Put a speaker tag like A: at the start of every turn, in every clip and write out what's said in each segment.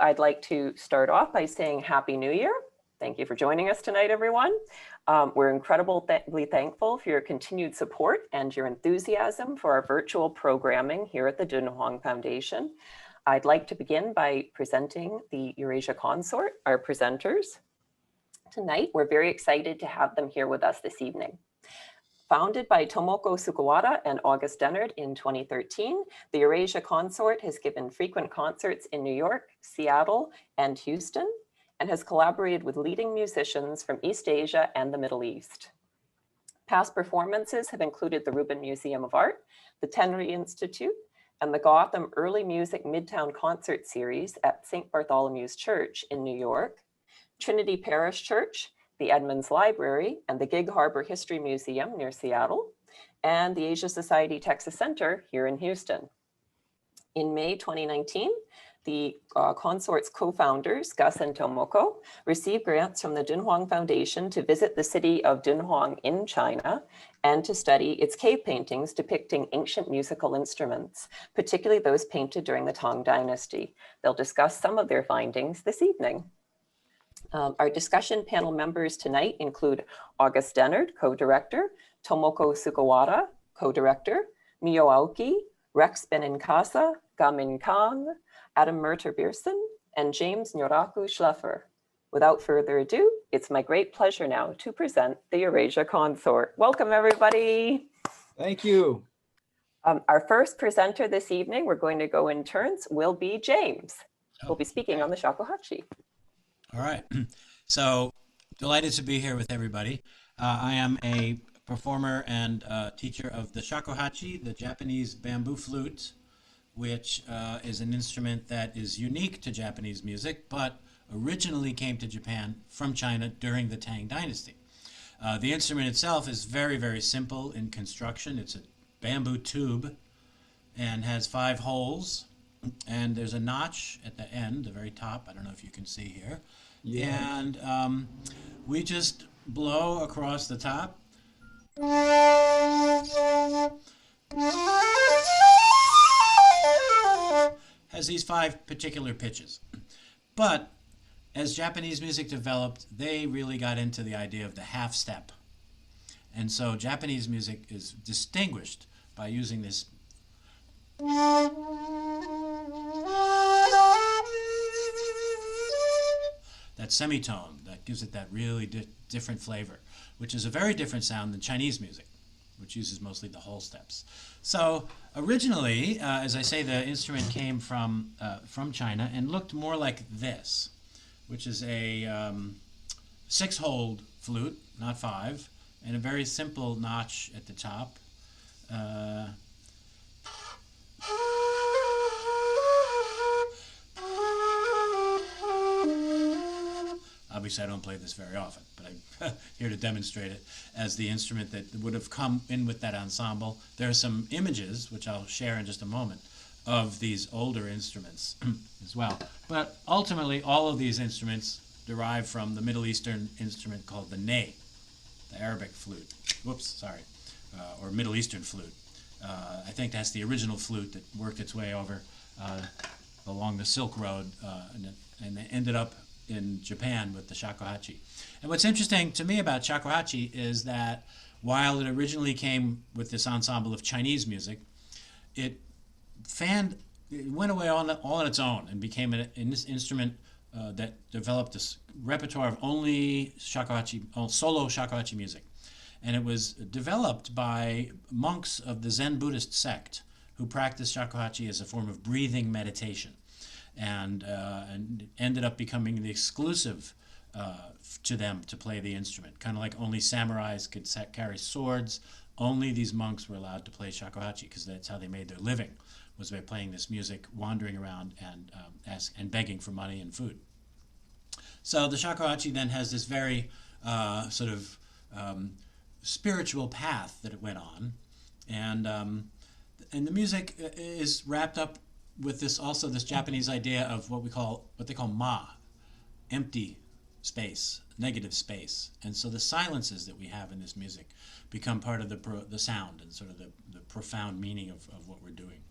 A: I'd like to start off by saying Happy New Year. Thank you for joining us tonight, everyone. We're incredibly thankful for your continued support and your enthusiasm for our virtual programming here at the Dunhuang Foundation. I'd like to begin by presenting the Eurasia Consort, our presenters. Tonight, we're very excited to have them here with us this evening. Founded by Tomoko Sugawara and August Denhard in 2013, the Eurasia Consort has given frequent concerts in New York, Seattle, and Houston, and has collaborated with leading musicians from East Asia and the Middle East. Past performances have included the Rubin Museum of Art, the Tenor Institute, and the Gotham Early Music Midtown Concert Series at St. Bartholomew's Church in New York, Trinity Parish Church, the Edmonds Library, and the Gig Harbor History Museum near Seattle, and the Asia Society Texas Center here in Houston. In May 2019, the Consort's co-founders, Gus and Tomoko, received grants from the Dunhuang Foundation to visit the city of Dunhuang in China and to study its cave paintings depicting ancient musical instruments, particularly those painted during the Tang Dynasty. They'll discuss some of their findings this evening. Our discussion panel members tonight include August Denhard, co-director, Tomoko Sugawara, co-director, Miyo Aoki, Rex Benincasa, Gamin Kang, Adem Merter Birson, and James Nyoraku Schlefer. Without further ado, it's my great pleasure now to present the Eurasia Consort. Welcome, everybody.
B: Thank you.
A: Our first presenter this evening, we're going to go in turns, will be James. We'll be speaking on the Shakuhachi.
C: All right, so delighted to be here with everybody. I am a performer and teacher of the shakuhachi, the Japanese bamboo flute, which is an instrument that is unique to Japanese music, but originally came to Japan from China during the Tang Dynasty. The instrument itself is very, very simple in construction. It's a bamboo tube and has 5 holes. And there's a notch at the end, the very top. I don't know if you can see here. Yeah. And we just blow across the top. Has these 5 particular pitches. But as Japanese music developed, they really got into the idea of the half step. And so Japanese music is distinguished by using this that semitone that gives it that really different flavor, which is a very different sound than Chinese music, which uses mostly the whole steps. So originally, as I say, the instrument came from China and looked more like this, which is a 6-hole flute, not 5, and a very simple notch at the top. Obviously, I don't play this very often, but I'm here to demonstrate it as the instrument that would have come in with that ensemble. There are some images, which I'll share in just a moment, of these older instruments as well. But ultimately, all of these instruments derive from the Middle Eastern instrument called the ney, the Arabic flute. Whoops, sorry, or Middle Eastern flute. I think that's the original flute that worked its way over along the Silk Road and ended up in Japan with the shakuhachi. And what's interesting to me about shakuhachi is that while it originally came with this ensemble of Chinese music, it went away all on its own and became an instrument that developed this repertoire of only shakuhachi, solo shakuhachi music. And it was developed by monks of the Zen Buddhist sect who practiced shakuhachi as a form of breathing meditation. And ended up becoming the exclusive to them to play the instrument. Kind of like only samurais could carry swords. Only these monks were allowed to play shakuhachi because that's how they made their living, was by playing this music, wandering around and begging for money and food. So the shakuhachi then has this very sort of spiritual path that it went on, and the music is wrapped up with this Japanese idea of what they call ma, empty space, negative space. And so the silences that we have in this music become part of the sound and sort of the profound meaning of what we're doing.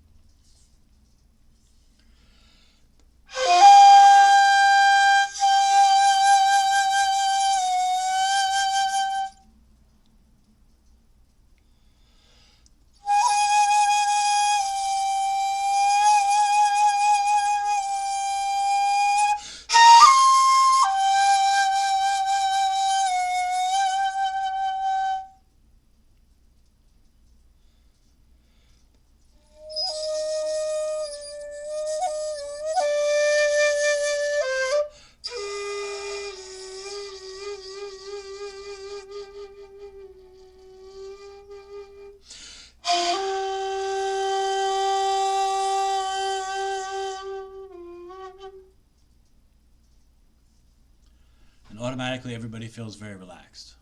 C: automatically everybody feels very relaxed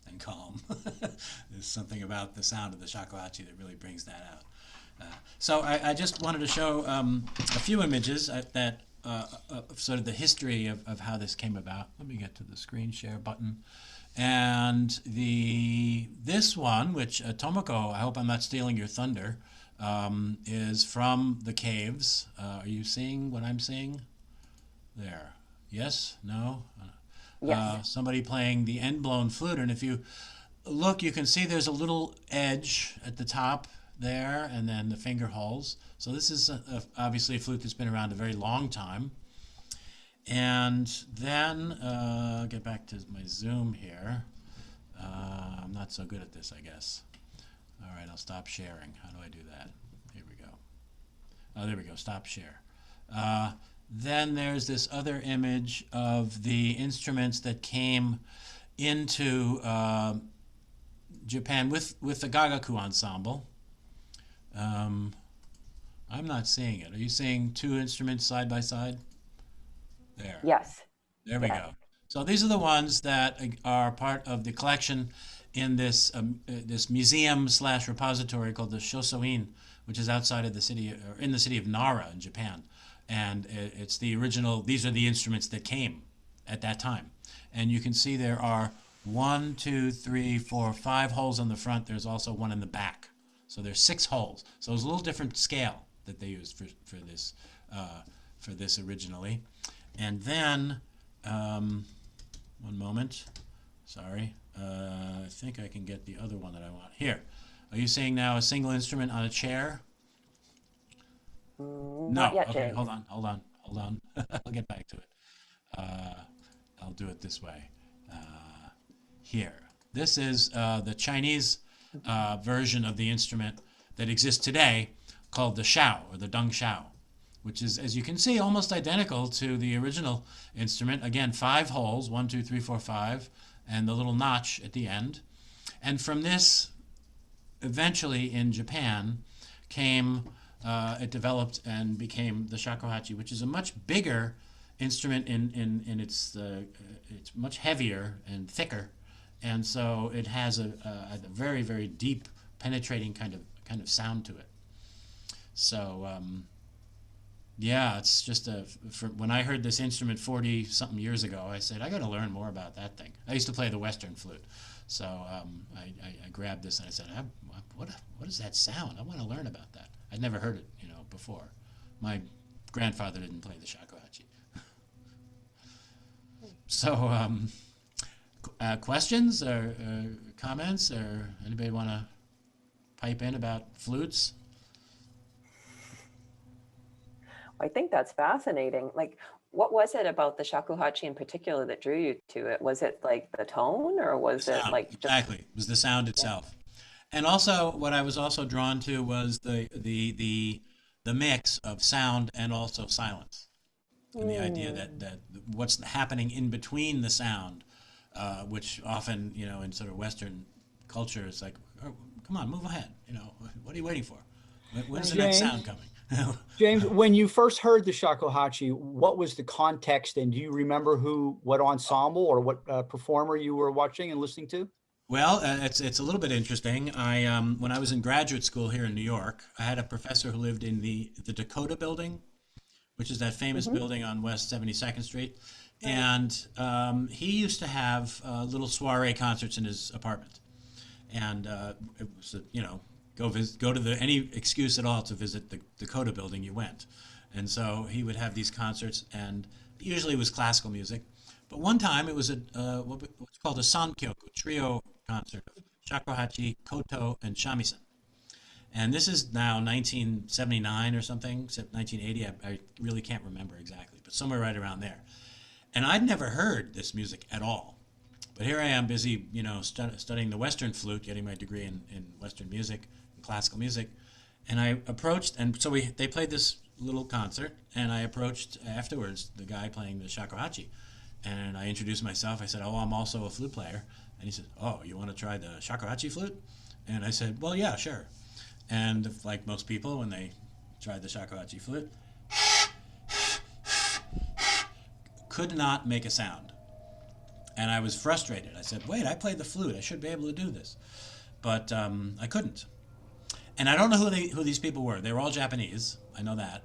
C: and calm. There's something about the sound of the shakuhachi that really brings that out. So I just wanted to show a few images that sort of the history of how this came about. Let me get to the screen share button. And this one, which Tomoko, I hope I'm not stealing your thunder, is from the caves. Are you seeing what I'm seeing? There. Yes? No?
A: Yes.
C: Somebody playing the end-blown flute. And if you look, you can see there's a little edge at the top there, and then the finger holes. So this is obviously a flute that's been around a very long time. And then, I'll get back to my Zoom here. I'm not so good at this, I guess. All right, I'll stop sharing. How do I do that? Here we go. Oh, there we go, stop share. Then there's this other image of the instruments that came into Japan with the Gagaku ensemble. I'm not seeing it. Are you seeing two instruments side by side? There.
A: Yes.
C: There we
A: Yes.
C: go. So these are the ones that are part of the collection in this this museum / repository called the Shosoin, which is outside of the city, or in the city of Nara in Japan. And it's the original, these are the instruments that came at that time. And you can see there are 1, 2, 3, 4, 5 holes on the front. There's also one in the back. So there's 6 holes. So it's a little different scale that they used for this originally. And then, one moment, sorry, I think I can get the other one that I want. Here, are you seeing now a single instrument on a chair? No,
A: Not yet,
C: okay,
A: James.
C: hold on. I'll get back to it. I'll do it this way. Here, this is the Chinese version of the instrument that exists today called the Xiao, or the Deng Xiao, which is, as you can see, almost identical to the original instrument. Again, 5 holes, 1, 2, 3, 4, 5, and the little notch at the end. And from this, eventually in Japan, came, it developed and became the shakuhachi, which is a much bigger instrument in its, it's much heavier and thicker. And so it has a very, very deep, penetrating kind of sound to it. So, yeah, it's just when I heard this instrument 40-something years ago, I said, I got to learn more about that thing. I used to play the Western flute. So I grabbed this and I said, what is that sound? I want to learn about that. I'd never heard it, before. My grandfather didn't play the shakuhachi. So, questions or comments, or anybody want to pipe in about flutes?
A: I think that's fascinating. Like, what was it about the shakuhachi in particular that drew you to it? Was it like the tone, or was it
C: Sound,
A: like just...
C: exactly. It was the sound itself. And also, what I was also drawn to was the mix of sound and also silence, and the idea that what's happening in between the sound, which often, in sort of Western culture, is like, oh, come on, move ahead. What are you waiting for? When's the next sound coming?
B: James, when you first heard the shakuhachi, what was the context, and do you remember what ensemble or what performer you were watching and listening to?
C: Well, it's a little bit interesting. When I was in graduate school here in New York, I had a professor who lived in the Dakota Building, which is that famous building on West 72nd Street. And he used to have little soiree concerts in his apartment. And it was, go to any excuse at all to visit the Dakota Building, you went. And so he would have these concerts, and usually it was classical music. But one time it was what's called a sankyoku, trio concert of shakuhachi, koto, and shamisen. And this is now 1979 or something, 1980. I really can't remember exactly, but somewhere right around there. And I'd never heard this music at all. But here I am busy, studying the Western flute, getting my degree in Western music, classical music. And I approached, and so they played this little concert, and I approached afterwards the guy playing the shakuhachi. And I introduced myself. I said, oh, I'm also a flute player. And he said, oh, you want to try the shakuhachi flute? And I said, well, yeah, sure. And like most people, when they tried the shakuhachi flute, could not make a sound. And I was frustrated. I said, wait, I played the flute. I should be able to do this. But I couldn't. And I don't know who these people were. They were all Japanese. I know that.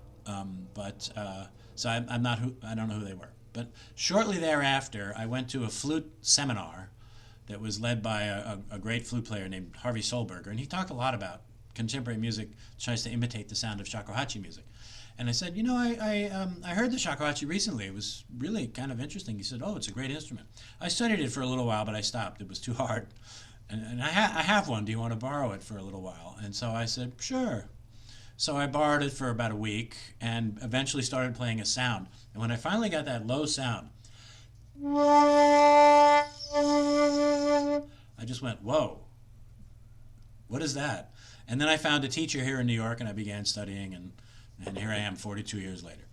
C: So I don't know who they were. But shortly thereafter, I went to a flute seminar that was led by a great flute player named Harvey Solberger. And he talked a lot about contemporary music, tries to imitate the sound of shakuhachi music. And I said, I heard the shakuhachi recently. It was really kind of interesting. He said, oh, it's a great instrument. I studied it for a little while, but I stopped. It was too hard. And I have one. Do you want to borrow it for a little while? And so I said, sure. So I borrowed it for about a week and eventually started playing a sound. And when I finally got that low sound, I just went, whoa, what is that? And then I found a teacher here in New York and I began studying, and here I am 42 years later.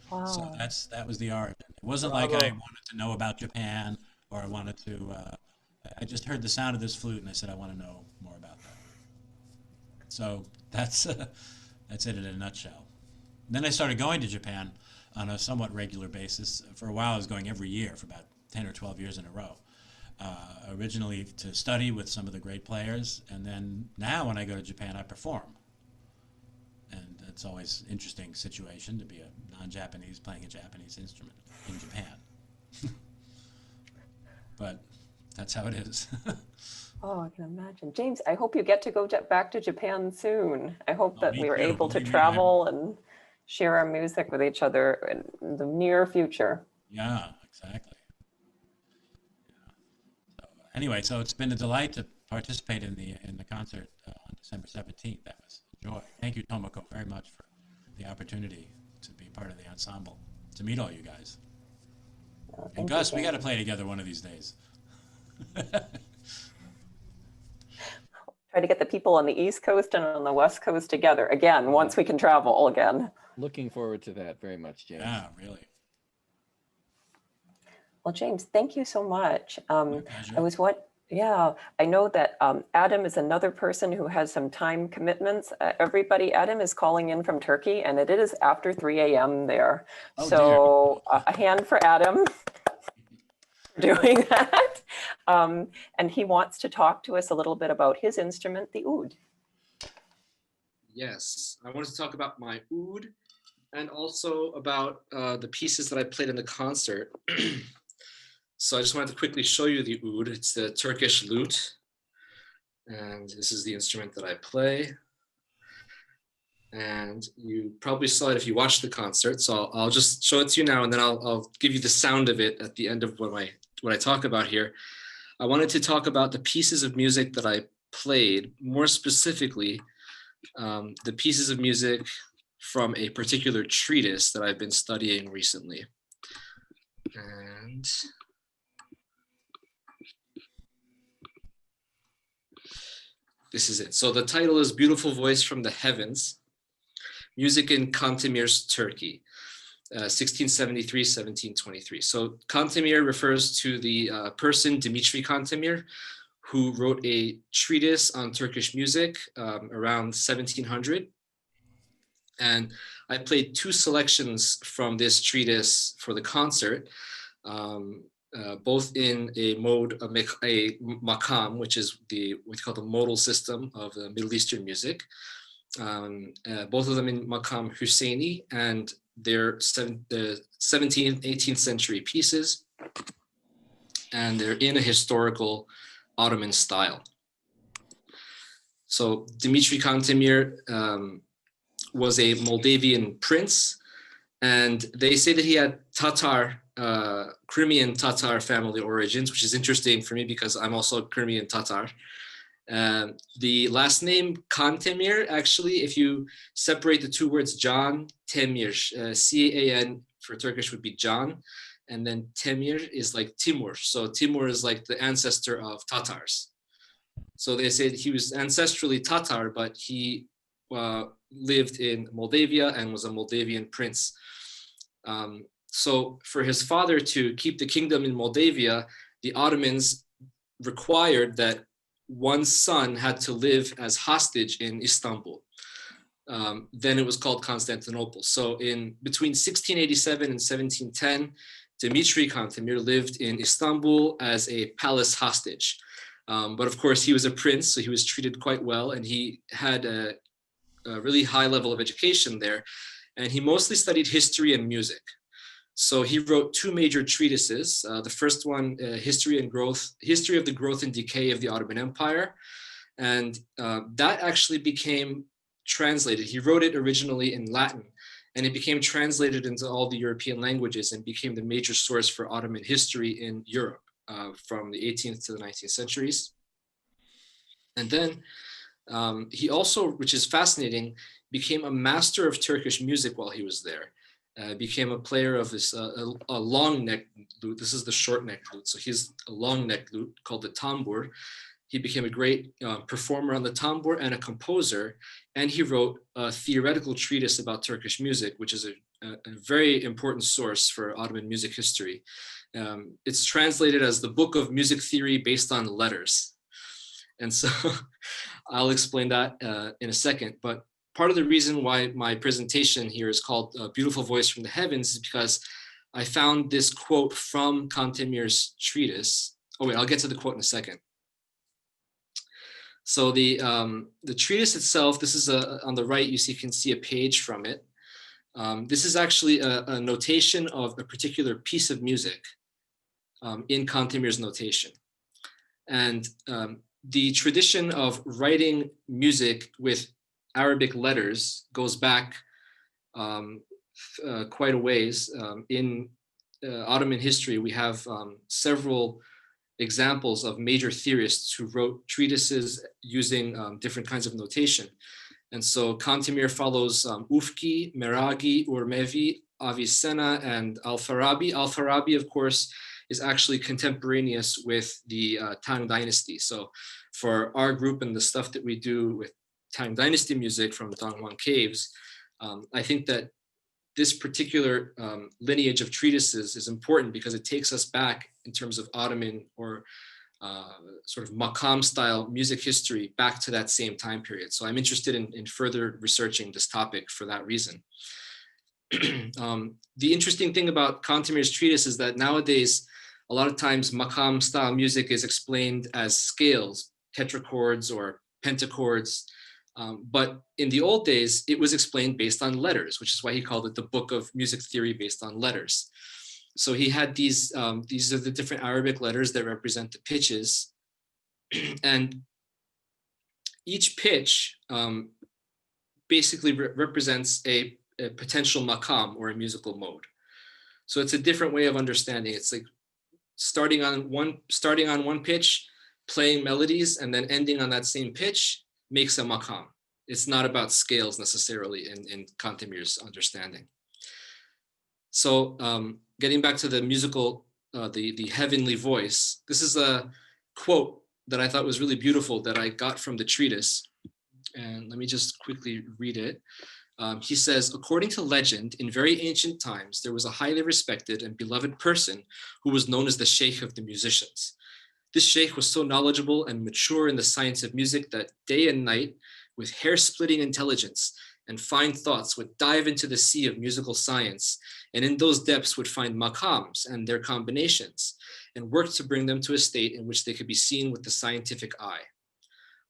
A: Wow.
C: So that was the origin. It wasn't like I wanted to know about Japan or I wanted to, I just heard the sound of this flute and I said, I want to know more about that. So that's it in a nutshell. Then I started going to Japan on a somewhat regular basis. For a while I was going every year for about 10 or 12 years in a row. Originally to study with some of the great players, and then now when I go to Japan I perform. And it's always an interesting situation to be a non-Japanese playing a Japanese instrument in Japan. But that's how it is.
A: Oh, I can imagine. James, I hope you get to go back to Japan soon. I hope that
C: me
A: we are
C: too.
A: able to
C: Believe me,
A: travel and share our music with each other in the near future.
C: Yeah, exactly. So, anyway, so it's been a delight to participate in the concert on December 17th. That was a joy. Thank you, Tomoko, very much for the opportunity to be part of the ensemble, to meet all you guys. And Gus, we got to play together one of these days.
A: Try to get the people on the East Coast and on the West Coast together again, once we can travel again.
D: Looking forward to that very much, James.
C: Yeah, really.
A: Well, James, thank you so much.
C: My pleasure.
A: I know that Adem is another person who has some time commitments. Everybody, Adem is calling in from Turkey, and it is after 3 a.m. there.
C: Oh,
A: so a hand for Adem for doing that. And he wants to talk to us a little bit about his instrument, the oud.
E: Yes, I wanted to talk about my oud and also about the pieces that I played in the concert. So I just wanted to quickly show you the oud. It's the Turkish lute. And this is the instrument that I play. And you probably saw it if you watched the concert. So I'll just show it to you now, and then I'll give you the sound of it at the end of what I talk about here. I wanted to talk about the pieces of music that I played, more specifically, the pieces of music from a particular treatise that I've been studying recently. And this is it. So the title is Beautiful Voice from the Heavens, Music in Kantemir's Turkey, 1673-1723. So Kantemir refers to the person Dimitri Kantemir, who wrote a treatise on Turkish music around 1700. And I played two selections from this treatise for the concert, both in a mode, a makam, which is what we call the modal system of the Middle Eastern music. Both of them in makam Husseini, and they're the 17th, 18th century pieces. And they're in a historical Ottoman style. So Dimitri Kantemir was a Moldavian prince, and they say that he had Tatar, Crimean Tatar family origins, which is interesting for me because I'm also Crimean Tatar. The last name Kantemir, actually, if you separate the two words, Can, Temir, C-A-N for Turkish would be Can, and then Temir is like Timur. So Timur is like the ancestor of Tatars. So they say he was ancestrally Tatar, but he lived in Moldavia and was a Moldavian prince. So for his father to keep the kingdom in Moldavia, the Ottomans required that one son had to live as hostage in Istanbul. Then it was called Constantinople. So in between 1687 and 1710, Dimitri Kantemir lived in Istanbul as a palace hostage. But of course, he was a prince, so he was treated quite well, and he had a really high level of education there. And he mostly studied history and music. So he wrote two major treatises. The first one, History of the Growth and Decay of the Ottoman Empire. And that actually became translated. He wrote it originally in Latin, and it became translated into all the European languages and became the major source for Ottoman history in Europe from the 18th to the 19th centuries. And then he also, which is fascinating, became a master of Turkish music while he was there. Became a player of this a long neck lute. This is the short neck lute. So he's a long neck lute called the tambur. He became a great performer on the tambur and a composer. And he wrote a theoretical treatise about Turkish music, which is a very important source for Ottoman music history. It's translated as the Book of Music Theory based on letters. And so I'll explain that in a second. But part of the reason why my presentation here is called Beautiful Voice from the Heavens is because I found this quote from Kantemir's treatise. Oh wait, I'll get to the quote in a second. So the treatise itself, this is on the right, you can see a page from it. This is actually a notation of a particular piece of music in Kantemir's notation. And the tradition of writing music with Arabic letters goes back quite a ways. In Ottoman history, we have several examples of major theorists who wrote treatises using different kinds of notation. And so Kantemir follows Ufki, Meragi, Urmevi, Avicenna, and Al-Farabi. Al-Farabi, of course, is actually contemporaneous with the Tang Dynasty. So for our group and the stuff that we do with Tang Dynasty music from Donghuan Caves, I think that this particular lineage of treatises is important because it takes us back in terms of Ottoman or sort of Makam style music history back to that same time period. So I'm interested in further researching this topic for that reason. The interesting thing about Kantemir's treatise is that nowadays, a lot of times Makam style music is explained as scales, tetrachords or pentachords. But in the old days, it was explained based on letters, which is why he called it the Book of Music Theory based on letters. So he had these are the different Arabic letters that represent the pitches. And each pitch basically represents a potential makam or a musical mode. So it's a different way of understanding. It's like starting on one pitch, playing melodies, and then ending on that same pitch makes a makam. It's not about scales necessarily in Kantemir's understanding. So getting back to the musical, the heavenly voice, this is a quote that I thought was really beautiful that I got from the treatise. And let me just quickly read it. He says, according to legend, in very ancient times, there was a highly respected and beloved person who was known as the Sheikh of the musicians. This sheikh was so knowledgeable and mature in the science of music that day and night, with hair-splitting intelligence and fine thoughts, would dive into the sea of musical science, and in those depths would find makams and their combinations, and work to bring them to a state in which they could be seen with the scientific eye.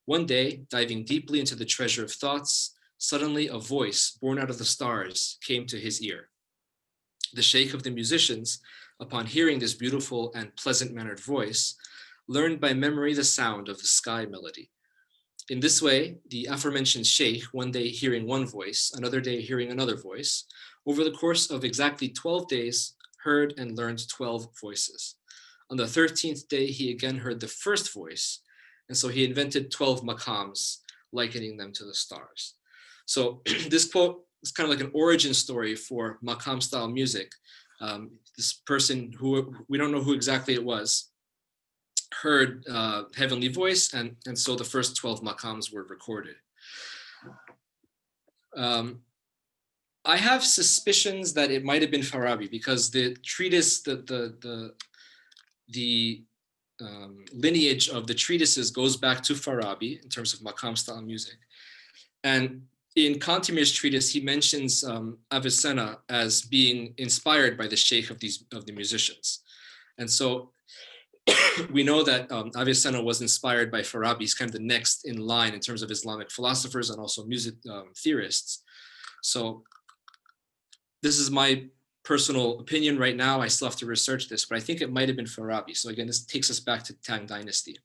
E: One day, diving deeply into the treasure of thoughts, suddenly a voice born out of the stars came to his ear. The sheikh of the musicians, upon hearing this beautiful and pleasant-mannered voice, learned by memory the sound of the sky melody. In this way, the aforementioned sheikh, one day hearing one voice, another day hearing another voice, over the course of exactly 12 days, heard and learned 12 voices. On the 13th day, he again heard the first voice, and so he invented 12 makams, likening them to the stars. So this quote is kind of like an origin story for makam style music. This person who we don't know who exactly it was, heard heavenly voice, and so the first 12 makams were recorded. I have suspicions that it might have been Farabi because the treatise, the lineage of the treatises goes back to Farabi in terms of makam style music. And in Kantemir's treatise, he mentions Avicenna as being inspired by the sheikh of the musicians. And so we know that Avicenna was inspired by Farabi. He's kind of the next in line in terms of Islamic philosophers and also music theorists. So this is my personal opinion right now. I still have to research this, but I think it might have been Farabi. So again, this takes us back to Tang Dynasty.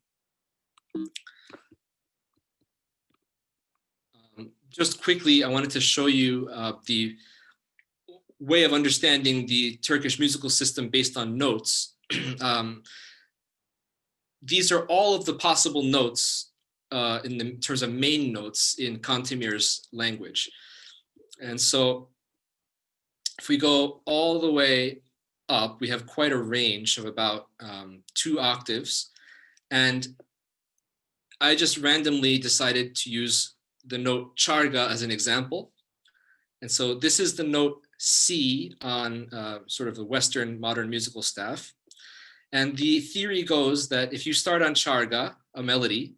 E: Just quickly, I wanted to show you the way of understanding the Turkish musical system based on notes. These are all of the possible notes in terms of main notes in Kantemir's language. And so if we go all the way up, we have quite a range of about 2 octaves. And I just randomly decided to use the note charga as an example. And so this is the note C on sort of the Western modern musical staff. And the theory goes that if you start on charga, a melody,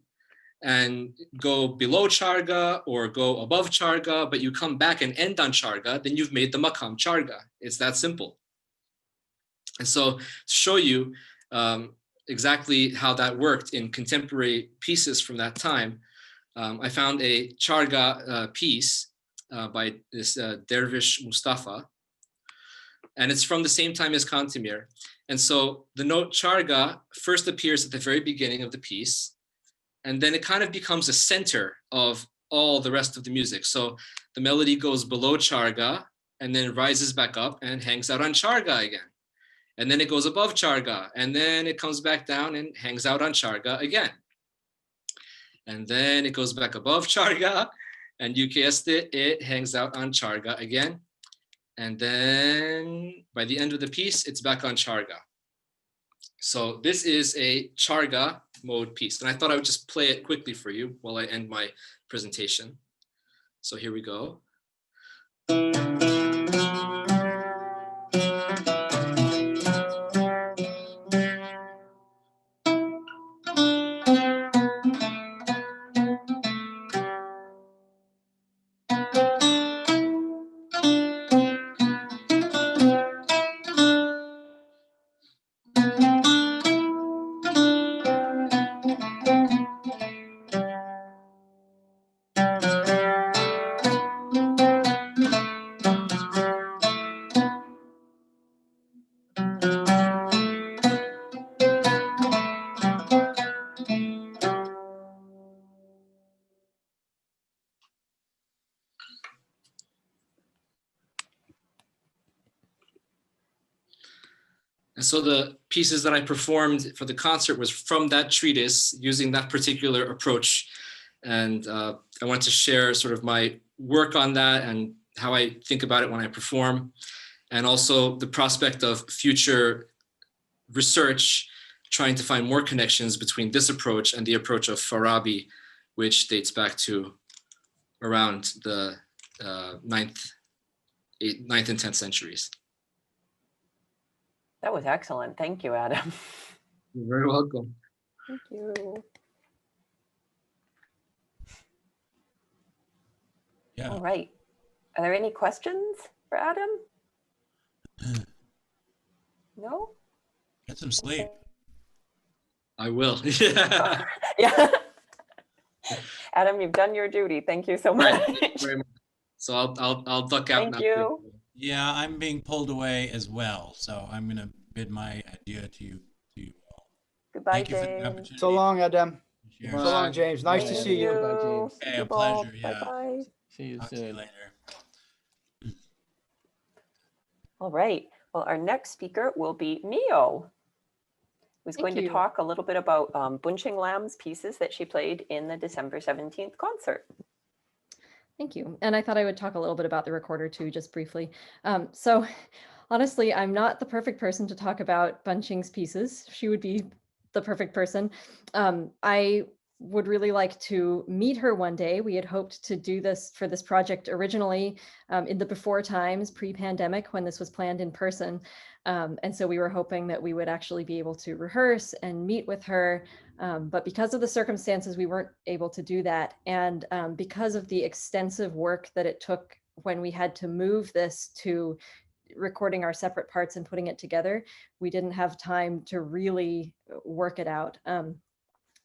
E: and go below charga or go above charga, but you come back and end on charga, then you've made the makam charga. It's that simple. And so to show you exactly how that worked in contemporary pieces from that time, I found a charga piece by this Dervish Mustafa, and it's from the same time as Kantemir. And so the note charga first appears at the very beginning of the piece, and then it kind of becomes a center of all the rest of the music. So the melody goes below charga, and then rises back up and hangs out on charga again. And then it goes above charga, and then it comes back down and hangs out on charga again. And then it goes back above charga, and you guessed it, it hangs out on charga again. And then by the end of the piece, it's back on charga. So this is a charga mode piece. And I thought I would just play it quickly for you while I end my presentation. So here we go. And so the pieces that I performed for the concert was from that treatise, using that particular approach. And I want to share sort of my work on that and how I think about it when I perform, and also the prospect of future research, trying to find more connections between this approach and the approach of Farabi, which dates back to around the 9th and 10th centuries.
A: That was excellent. Thank you, Adam.
E: You're very welcome.
A: Thank you.
C: Yeah.
A: All right. Are there any questions for Adam? No?
C: Get some sleep.
E: I will.
A: Yeah. Adam, you've done your duty. Thank you so much.
E: Right. Very much. So I'll duck out.
A: Thank you.
C: Yeah, I'm being pulled away as well, so I'm going to bid my adieu to you all.
A: Goodbye,
C: Thank you for the
A: James.
C: opportunity.
B: So long, Adam.
C: Cheers.
B: So long, James. Nice to
A: Thank
B: see you.
D: Bye, James.
C: Okay, a
A: Thank you all.
C: pleasure, yeah.
A: Bye-bye.
D: See you
C: Talk to you
D: soon.
C: later.
A: All right. Well, our next speaker will be Miyo, who's
F: Thank
A: going to
F: you.
A: talk a little bit about Bunching Lam's pieces that she played in the December 17th concert.
F: Thank you. And I thought I would talk a little bit about the recorder too, just briefly. So honestly, I'm not the perfect person to talk about Bunching's pieces. She would be the perfect person. I would really like to meet her one day. We had hoped to do this for this project originally in the before times, pre-pandemic, when this was planned in person. And so we were hoping that we would actually be able to rehearse and meet with her. But because of the circumstances, we weren't able to do that. And because of the extensive work that it took when we had to move this to recording our separate parts and putting it together, we didn't have time to really work it out.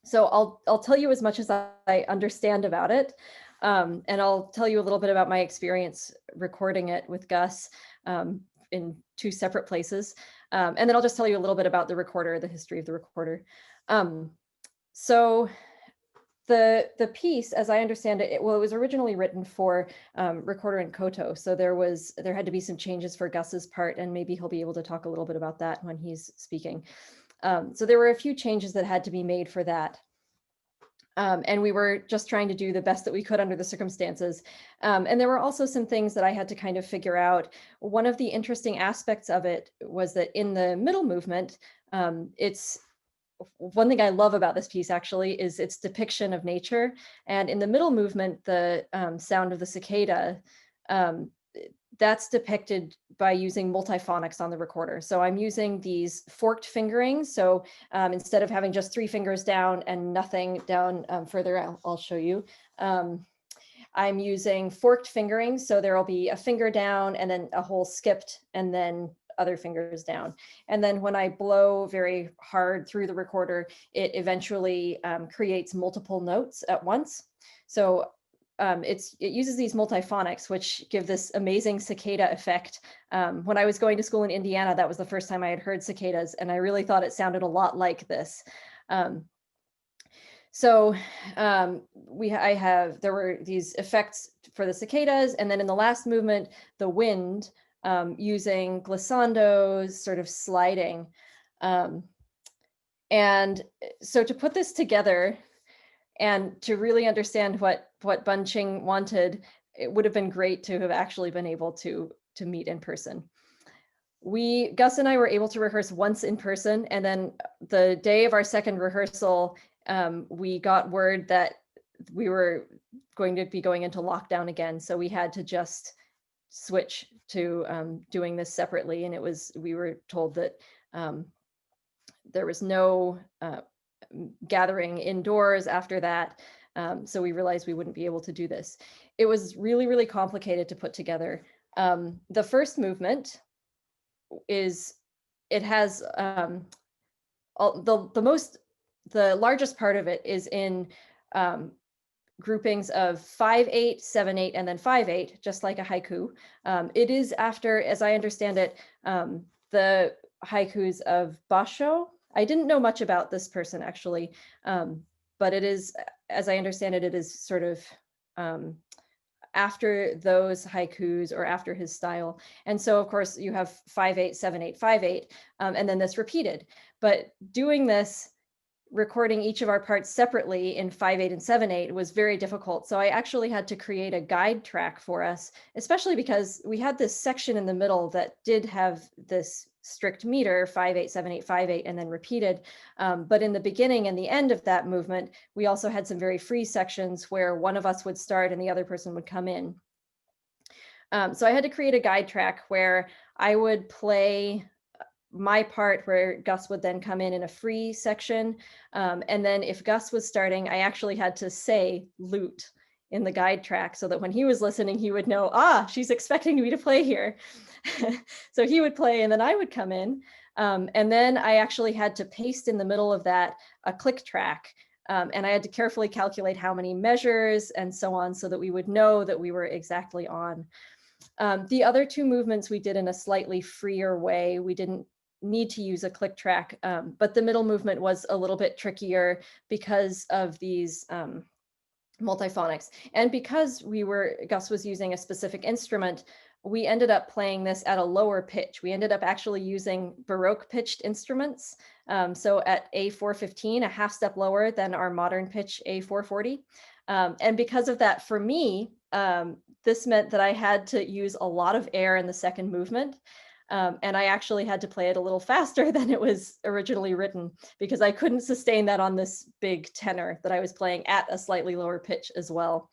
F: So I'll tell you as much as I understand about it. And I'll tell you a little bit about my experience recording it with Gus in 2 separate places. And then I'll just tell you a little bit about the recorder, the history of the recorder. So the piece, as I understand it, well, it was originally written for recorder and koto. So there had to be some changes for Gus's part, and maybe he'll be able to talk a little bit about that when he's speaking. So there were a few changes that had to be made for that. And we were just trying to do the best that we could under the circumstances. And there were also some things that I had to kind of figure out. One of the interesting aspects of it was that in the middle movement, it's one thing I love about this piece actually is its depiction of nature. And in the middle movement, the sound of the cicada, that's depicted by using multiphonics on the recorder. So I'm using these forked fingerings. So instead of having just 3 fingers down and nothing down further, I'll show you. I'm using forked fingerings. So there'll be a finger down and then a whole skipped and then other fingers down. And then when I blow very hard through the recorder, it eventually creates multiple notes at once. So it uses these multiphonics, which give this amazing cicada effect. When I was going to school in Indiana, that was the first time I had heard cicadas, and I really thought it sounded a lot like this. There were these effects for the cicadas, and then in the last movement, the wind, using glissandos, sort of sliding. And so to put this together, and to really understand what Bunching wanted, it would have been great to have actually been able to meet in person. Gus and I were able to rehearse once in person, and then the day of our second rehearsal, we got word that we were going to be going into lockdown again. So we had to just switch to doing this separately, and we were told that there was no gathering indoors after that. So we realized we wouldn't be able to do this. It was really, really complicated to put together. The first movement has the largest part of it is in groupings of 5/8, 7/8, and then 5/8, just like a haiku. It is after, as I understand it, the haikus of Basho. I didn't know much about this person actually, but it is, as I understand it, it is sort of after those haikus or after his style. And so of course you have 5/8, 7/8, 5/8, and then this repeated. But doing this, recording each of our parts separately in 5/8 and 7/8 was very difficult. So I actually had to create a guide track for us, especially because we had this section in the middle that did have this strict meter, 5/8, 7/8, 5/8, and then repeated. But in the beginning and the end of that movement, we also had some very free sections where one of us would start and the other person would come in. So I had to create a guide track where I would play my part, where Gus would then come in a free section. And then if Gus was starting, I actually had to say lute in the guide track so that when he was listening, he would know, she's expecting me to play here. So he would play and then I would come in. And then I actually had to paste in the middle of that a click track. And I had to carefully calculate how many measures and so on so that we would know that we were exactly on. The other 2 movements we did in a slightly freer way. We didn't need to use a click track, but the middle movement was a little bit trickier because of these multiphonics. And because Gus was using a specific instrument, we ended up playing this at a lower pitch. We ended up actually using Baroque pitched instruments. So at A415, a half step lower than our modern pitch A440. And because of that, for me, this meant that I had to use a lot of air in the second movement. And I actually had to play it a little faster than it was originally written because I couldn't sustain that on this big tenor that I was playing at a slightly lower pitch as well.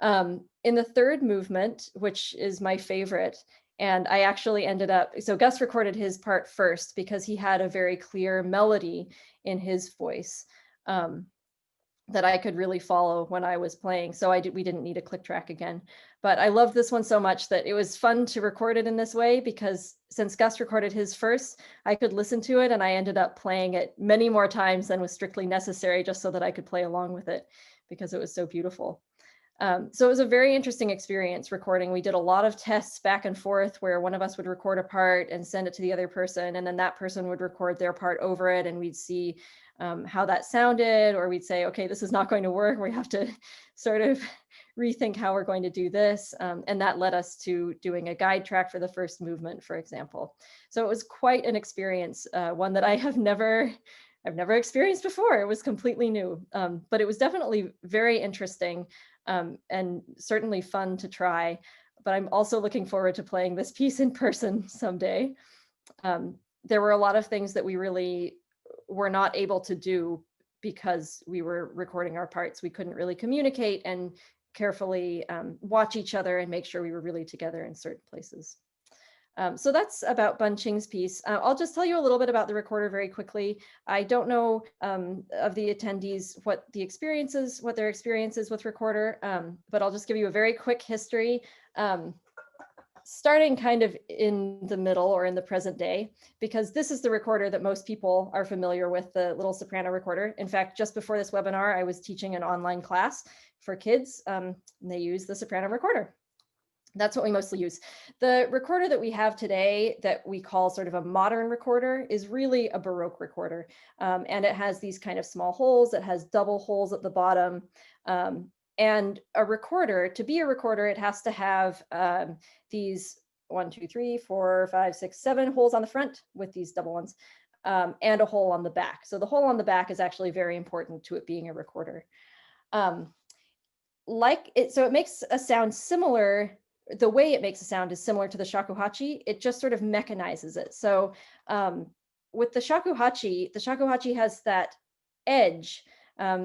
F: In the third movement, which is my favorite, and I actually ended up, so Gus recorded his part first because he had a very clear melody in his voice that I could really follow when I was playing. So we didn't need a click track again. But I loved this one so much that it was fun to record it in this way because since Gus recorded his first, I could listen to it and I ended up playing it many more times than was strictly necessary just so that I could play along with it because it was so beautiful. So it was a very interesting experience recording. We did a lot of tests back and forth where one of us would record a part and send it to the other person, and then that person would record their part over it, and we'd see how that sounded, or we'd say, okay, this is not going to work. We have to sort of rethink how we're going to do this. And that led us to doing a guide track for the first movement, for example. So it was quite an experience, one that I've never experienced before. It was completely new, but it was definitely very interesting. And certainly fun to try, but I'm also looking forward to playing this piece in person someday. There were a lot of things that we really were not able to do because we were recording our parts. We couldn't really communicate and carefully watch each other and make sure we were really together in certain places. So that's about Bunching's piece. I'll just tell you a little bit about the recorder very quickly. I don't know of the attendees what their experience is with recorder, but I'll just give you a very quick history, starting kind of in the middle or in the present day, because this is the recorder that most people are familiar with, the little soprano recorder. In fact, just before this webinar, I was teaching an online class for kids, and they use the soprano recorder. That's what we mostly use. The recorder that we have today that we call sort of a modern recorder is really a Baroque recorder. And it has these kind of small holes. It has double holes at the bottom. And a recorder, to be a recorder, it has to have these 1, 2, 3, 4, 5, 6, 7 holes on the front with these double ones, and a hole on the back. So the hole on the back is actually very important to it being a recorder. So it makes a sound similar. The way it makes a sound is similar to the shakuhachi. It just sort of mechanizes it. So with the shakuhachi has that edge.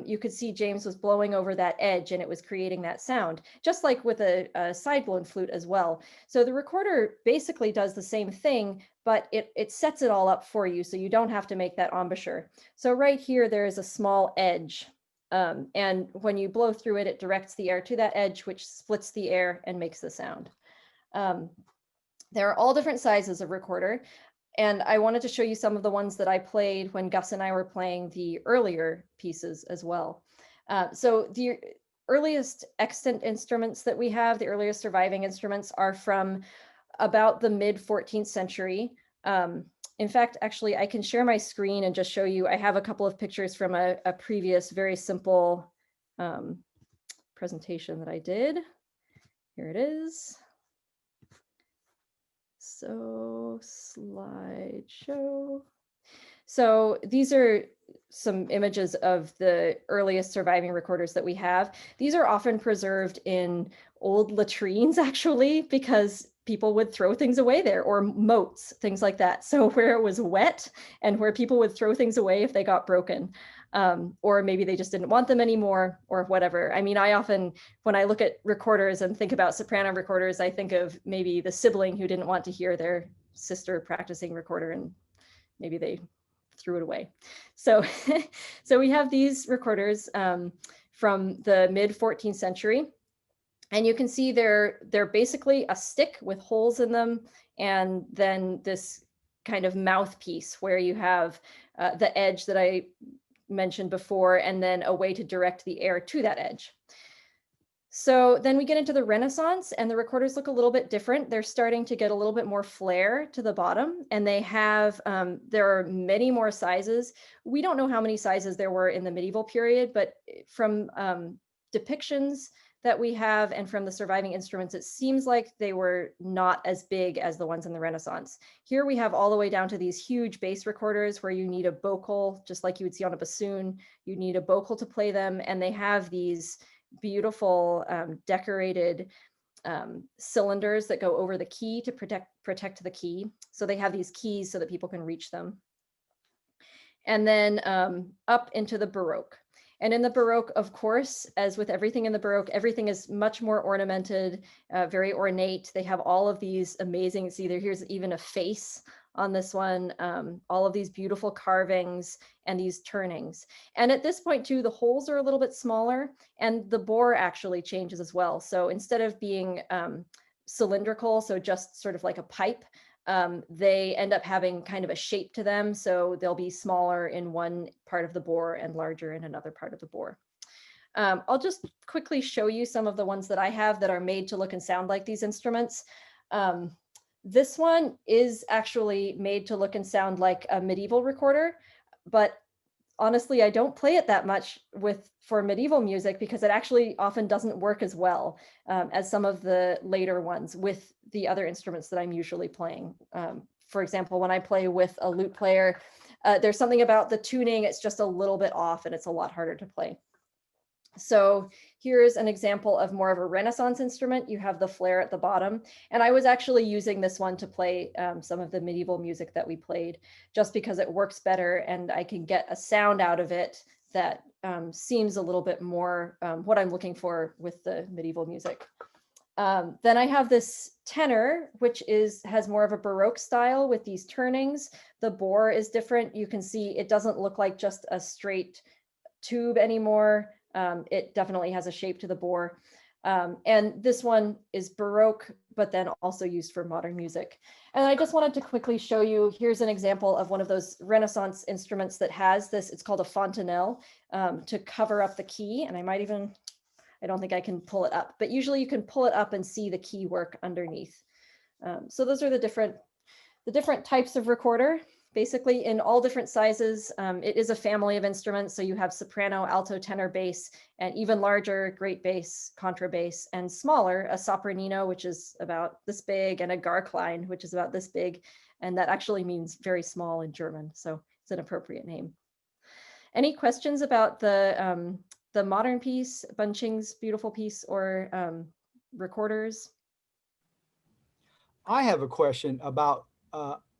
F: You could see James was blowing over that edge and it was creating that sound, just like with a side-blown flute as well. So the recorder basically does the same thing, but it sets it all up for you, so you don't have to make that embouchure. So right here, there is a small edge. And when you blow through it, it directs the air to that edge, which splits the air and makes the sound. There are all different sizes of recorder. And I wanted to show you some of the ones that I played when Gus and I were playing the earlier pieces as well. So the earliest extant instruments that we have, the earliest surviving instruments, are from about the mid 14th century. In fact, actually, I can share my screen and just show you. I have a couple of pictures from a previous very simple presentation that I did. Here it is. So slideshow. So these are some images of the earliest surviving recorders that we have. These are often preserved in old latrines, actually, because people would throw things away there, or moats, things like that. So where it was wet and where people would throw things away if they got broken, or maybe they just didn't want them anymore or whatever. I mean, I often, when I look at recorders and think about soprano recorders, I think of maybe the sibling who didn't want to hear their sister practicing recorder and maybe they threw it away. So, so we have these recorders from the mid 14th century. And you can see they're basically a stick with holes in them, and then this kind of mouthpiece where you have the edge that I mentioned before, and then a way to direct the air to that edge. So then we get into the Renaissance, and the recorders look a little bit different. They're starting to get a little bit more flare to the bottom, and they have, there are many more sizes. We don't know how many sizes there were in the medieval period, but from depictions that we have and from the surviving instruments, it seems like they were not as big as the ones in the Renaissance. Here we have all the way down to these huge bass recorders where you need a bocal, just like you would see on a bassoon. You need a bocal to play them, and they have these beautiful decorated cylinders that go over the key to protect the key. So they have these keys so that people can reach them. And then up into the Baroque. And in the Baroque, of course, as with everything in the Baroque, everything is much more ornamented, very ornate. They have all of these amazing, see there, here's even a face on this one, all of these beautiful carvings and these turnings. And at this point too, the holes are a little bit smaller and the bore actually changes as well. So instead of being cylindrical, so just sort of like a pipe, they end up having kind of a shape to them. So they'll be smaller in one part of the bore and larger in another part of the bore. I'll just quickly show you some of the ones that I have that are made to look and sound like these instruments. This one is actually made to look and sound like a medieval recorder, but honestly, I don't play it that much for medieval music because it actually often doesn't work as well as some of the later ones with the other instruments that I'm usually playing. For example, when I play with a lute player, there's something about the tuning, it's just a little bit off and it's a lot harder to play. So here's an example of more of a Renaissance instrument. You have the flare at the bottom. And I was actually using this one to play some of the medieval music that we played, just because it works better and I can get a sound out of it that seems a little bit more what I'm looking for with the medieval music. Then I have this tenor, which has more of a Baroque style with these turnings. The bore is different. You can see it doesn't look like just a straight tube anymore. It definitely has a shape to the bore. And this one is Baroque, but then also used for modern music. And I just wanted to quickly show you, here's an example of one of those Renaissance instruments that has this, it's called a fontanelle, to cover up the key. And I don't think I can pull it up, but usually you can pull it up and see the key work underneath. So those are the different types of recorder. Basically in all different sizes. It is a family of instruments. So you have soprano, alto, tenor, bass, and even larger, great bass, contrabass, and smaller, a sopranino, which is about this big, and a Garklein, which is about this big. And that actually means very small in German. So it's an appropriate name. Any questions about the modern piece, Bunching's beautiful piece, or recorders?
B: I have a question about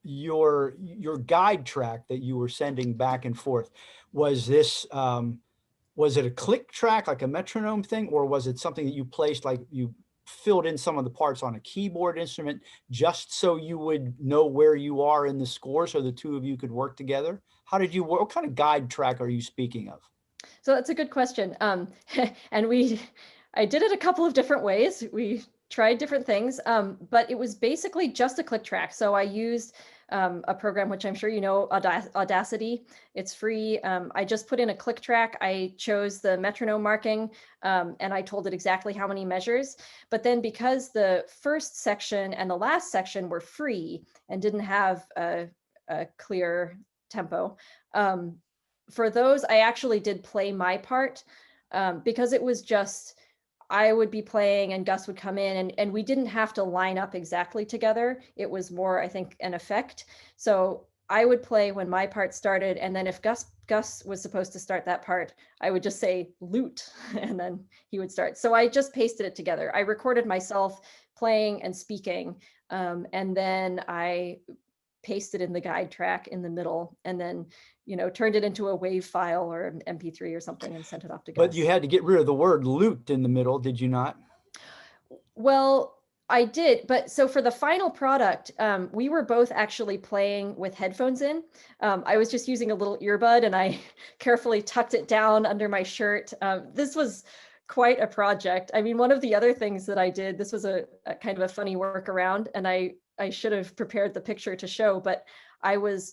B: your guide track that you were sending back and forth. Was this was it a click track, like a metronome thing, or was it something that you placed, like you filled in some of the parts on a keyboard instrument just so you would know where you are in the score so the two of you could work together? How did you work? What kind of guide track are you speaking of?
F: So that's a good question. And I did it a couple of different ways. We tried different things, but it was basically just a click track. So I used a program, which I'm sure you know, Audacity. It's free. I just put in a click track. I chose the metronome marking, and I told it exactly how many measures. But then because the first section and the last section were free and didn't have a clear tempo, for those, I actually did play my part because it was just, I would be playing and Gus would come in and we didn't have to line up exactly together. It was more, I think, an effect. So I would play when my part started. And then if Gus was supposed to start that part, I would just say lute and then he would start. So I just pasted it together. I recorded myself playing and speaking. And then I pasted in the guide track in the middle and then, turned it into a WAV file or an MP3 or something and sent it off to Gus.
B: But you had to get rid of the word lute in the middle, did you not?
F: Well, I did, but so for the final product, we were both actually playing with headphones in. I was just using a little earbud and I carefully tucked it down under my shirt. This was quite a project. I mean, one of the other things that I did, this was a kind of a funny workaround, and I should have prepared the picture to show, but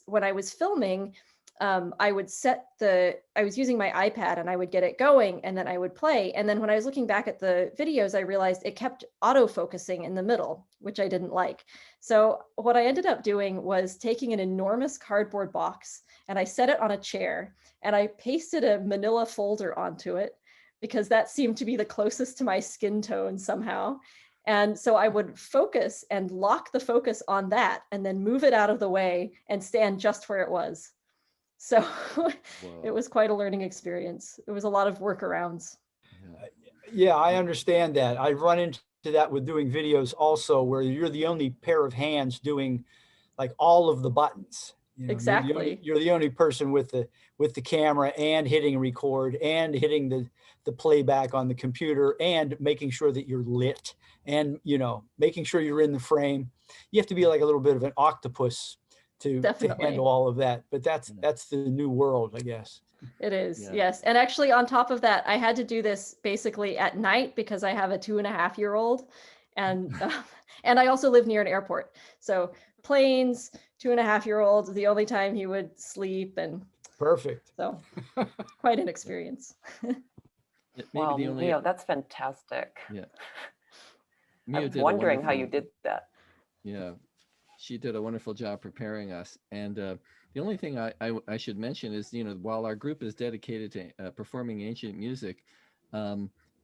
F: when I was filming, I was using my iPad and I would get it going and then I would play. And then when I was looking back at the videos, I realized it kept auto-focusing in the middle, which I didn't like. So what I ended up doing was taking an enormous cardboard box and I set it on a chair and I pasted a manila folder onto it because that seemed to be the closest to my skin tone somehow. And so I would focus and lock the focus on that and then move it out of the way and stand just where it was. So it was quite a learning experience. It was a lot of workarounds.
B: Yeah, I understand that. I've run into to that with doing videos also, where you're the only pair of hands doing like all of the buttons. You know,
F: Exactly.
B: you're the only person with the camera and hitting record and hitting the playback on the computer and making sure that you're lit and, you know, making sure you're in the frame. You have to be like a little bit of an octopus to
F: Definitely.
B: handle all of that. But that's the new world, I guess.
F: It is,
D: Yeah.
F: yes. And actually, on top of that, I had to do this basically at night because I have a 2.5-year-old, and I also live near an airport. So planes, 2.5-year-olds, the only time he would sleep, and
B: Perfect.
F: so quite an experience.
D: Maybe
A: Wow,
D: the only
A: Miyo, that's fantastic.
D: yeah.
A: I'm
D: did a
A: wondering how you
D: wonderful-
A: did that.
D: Yeah, she did a wonderful job preparing us. And the only thing I should mention is, you know, while our group is dedicated to performing ancient music,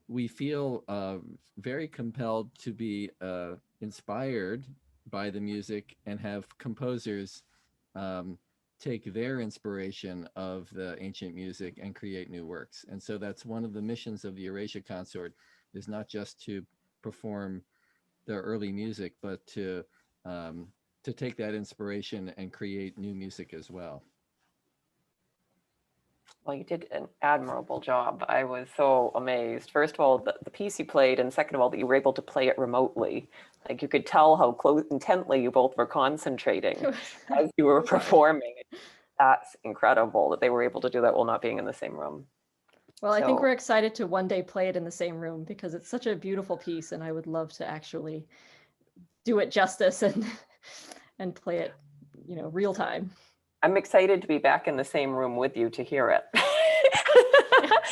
D: we feel very compelled to be inspired by the music and have composers take their inspiration of the ancient music and create new works. And so that's one of the missions of the Eurasia Consort, is not just to perform the early music, but to take that inspiration and create new music as well.
A: Well, you did an admirable job. I was so amazed. First of all, the piece you played, and second of all, that you were able to play it remotely. Like you could tell how close, intently you both were concentrating as you were performing. That's incredible that they were able to do that while not being in the same room.
F: Well, I think
A: So-
F: we're excited to one day play it in the same room because it's such a beautiful piece, and I would love to actually do it justice and play it, you know, real time.
A: I'm excited to be back in the same room with you to hear it,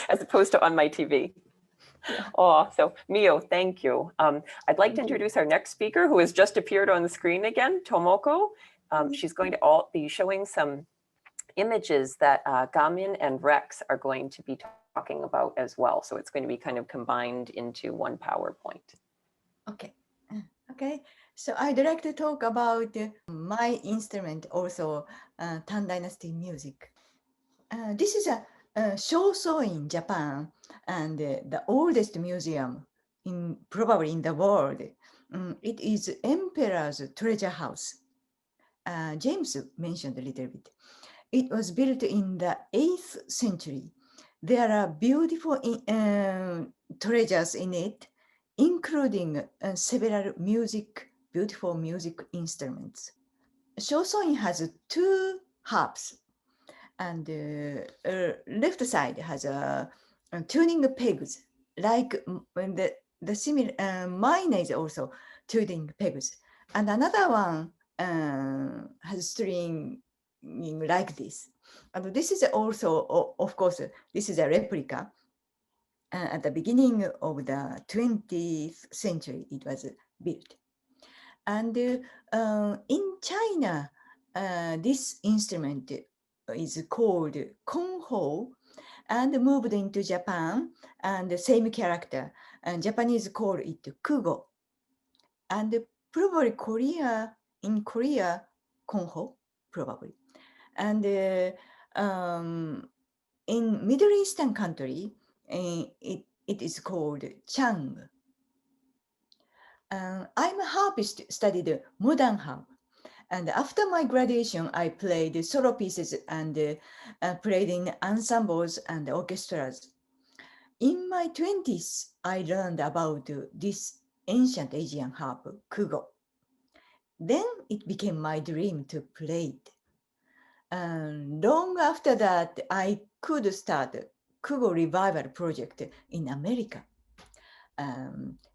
A: as opposed to on my TV.
F: Yeah.
A: Oh, so Miyo, thank you. I'd like to
F: Thank you.
A: introduce our next speaker, who has just appeared on the screen again, Tomoko. She's going to be showing some images that Gamin and Rex are going to be talking about as well. So it's going to be kind of combined into one PowerPoint.
G: Okay. Okay. So I'd like to talk about my instrument, also Tang Dynasty music. This is a Shoso in Japan, and the oldest museum probably in the world. It is Emperor's Treasure House. James mentioned a little bit. It was built in the 8th century. There are beautiful treasures in it, including several beautiful music instruments. Shosoin has 2 harps, and left side has a tuning pegs, like when the similar mine is also tuning pegs, and another one has string like this. And this is also, of course, this is a replica. At the beginning of the 20th century, it was built. And in China, this instrument is called konho, and moved into Japan, and the same character. And Japanese call it kugo. And probably in Korea, konho, probably. And in Middle Eastern country, it is called chang. I'm a harpist, studied modern harp. And after my graduation, I played solo pieces and played in ensembles and orchestras. In my 20s, I learned about this ancient Asian harp, kugo. Then it became my dream to play it. Long after that, I could start a kugo revival project in America.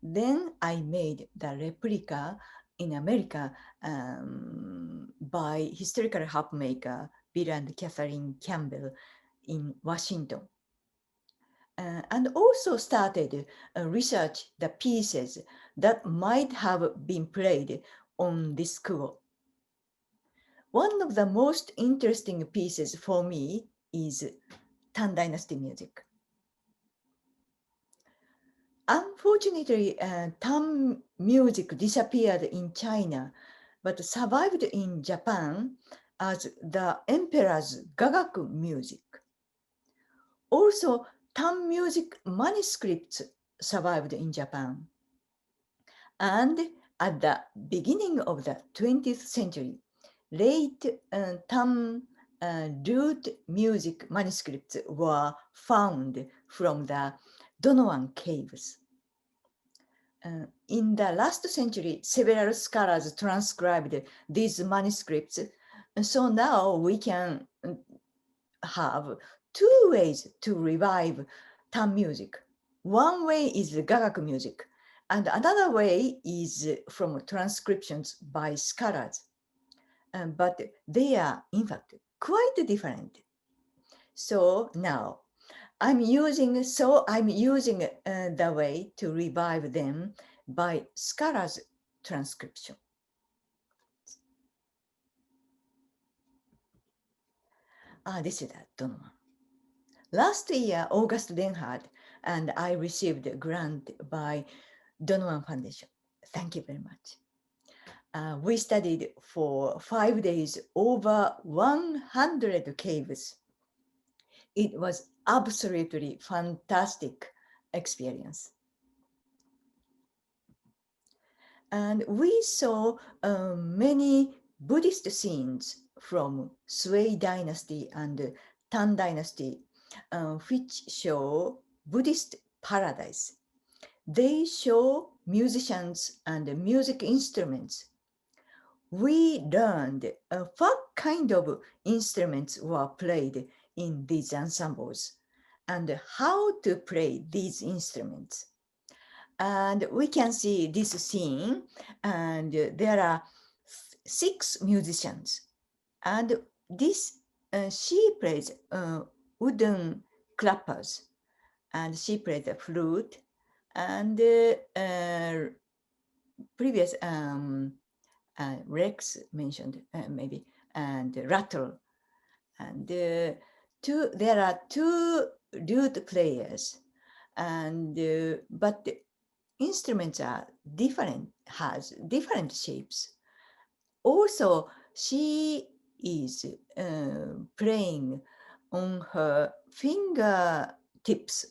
G: Then I made the replica in America by historical harp maker Bill and Catherine Campbell in Washington. And also started research the pieces that might have been played on this kugo. One of the most interesting pieces for me is Tang Dynasty music. Unfortunately, Tang music disappeared in China, but survived in Japan as the emperor's gagaku music. Also, Tang music manuscripts survived in Japan. And at the beginning of the 20th century, late Tam lute music manuscripts were found from the Donovan caves. In the last century, several scholars transcribed these manuscripts. So now we can have two ways to revive Tam music. One way is the gagaku music, and another way is from transcriptions by scholars. But they are, in fact, quite different. So now I'm using the way to revive them by scholars transcription. This is that Donovan. Last year, August Denhard and I received a grant by Donovan Foundation. Thank you very much. We studied for 5 days over 100 caves. It was absolutely fantastic experience. And we saw many Buddhist scenes from Sui Dynasty and Tang Dynasty, which show Buddhist paradise. They show musicians and music instruments. We learned what kind of instruments were played in these ensembles and how to play these instruments. And we can see this scene, and there are 6 musicians, and this she plays wooden clappers, and she plays the flute, and previous Rex mentioned maybe, and rattle, and there are 2 lute players, and but the instruments are different, has different shapes. Also, she is playing on her fingertips,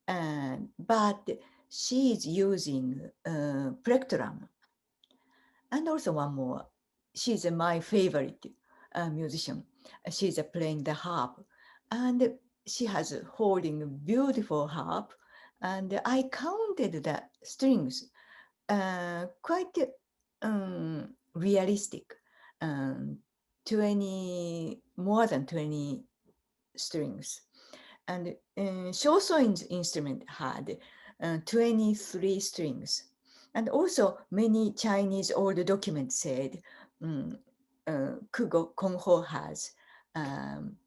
G: but she is using plectrum. And also one more, she's my favorite musician. She's playing the harp, and she has holding a beautiful harp, and I counted the strings, quite realistic, 20, more than 20 strings. And Shosoin's instrument had 23 strings. And also many Chinese old documents said Kugo Kongho has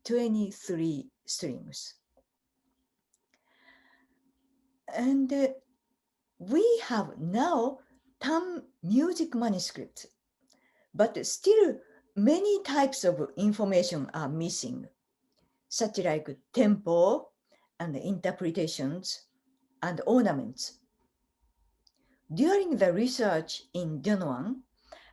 G: 23 strings. And we have now Tam music manuscripts, but still many types of information are missing, such like tempo and interpretations and ornaments. During the research in Donovan,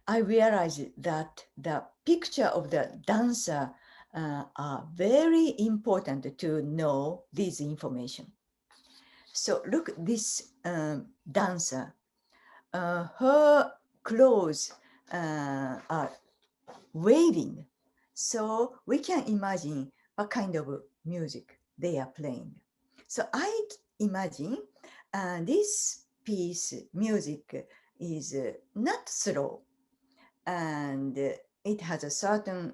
G: I realized that the picture of the dancer are very important to know this information. So look, this dancer, her clothes are waving. So we can imagine what kind of music they are playing. So I imagine this piece music is not slow, and it has a certain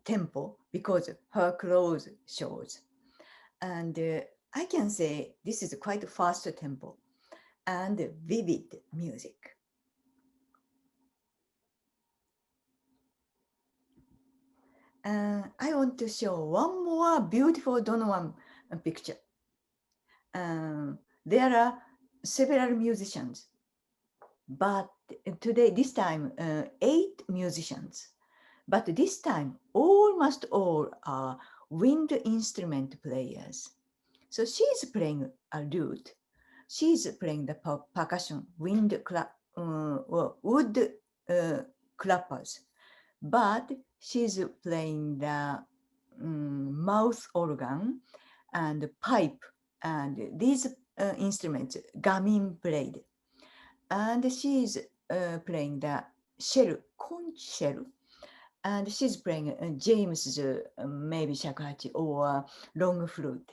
G: tempo because her clothes shows. And I can say this is quite fast tempo and vivid music. I want to show one more beautiful Donovan picture. There are several musicians, but today, this time, 8 musicians. But this time, almost all are wind instrument players. So she's playing a lute. She's playing the percussion, wood clappers. But she's playing the mouth organ and pipe. And these instruments gamin played. And she's playing the shell, conch shell. And she's playing James, maybe shakuhachi or long flute.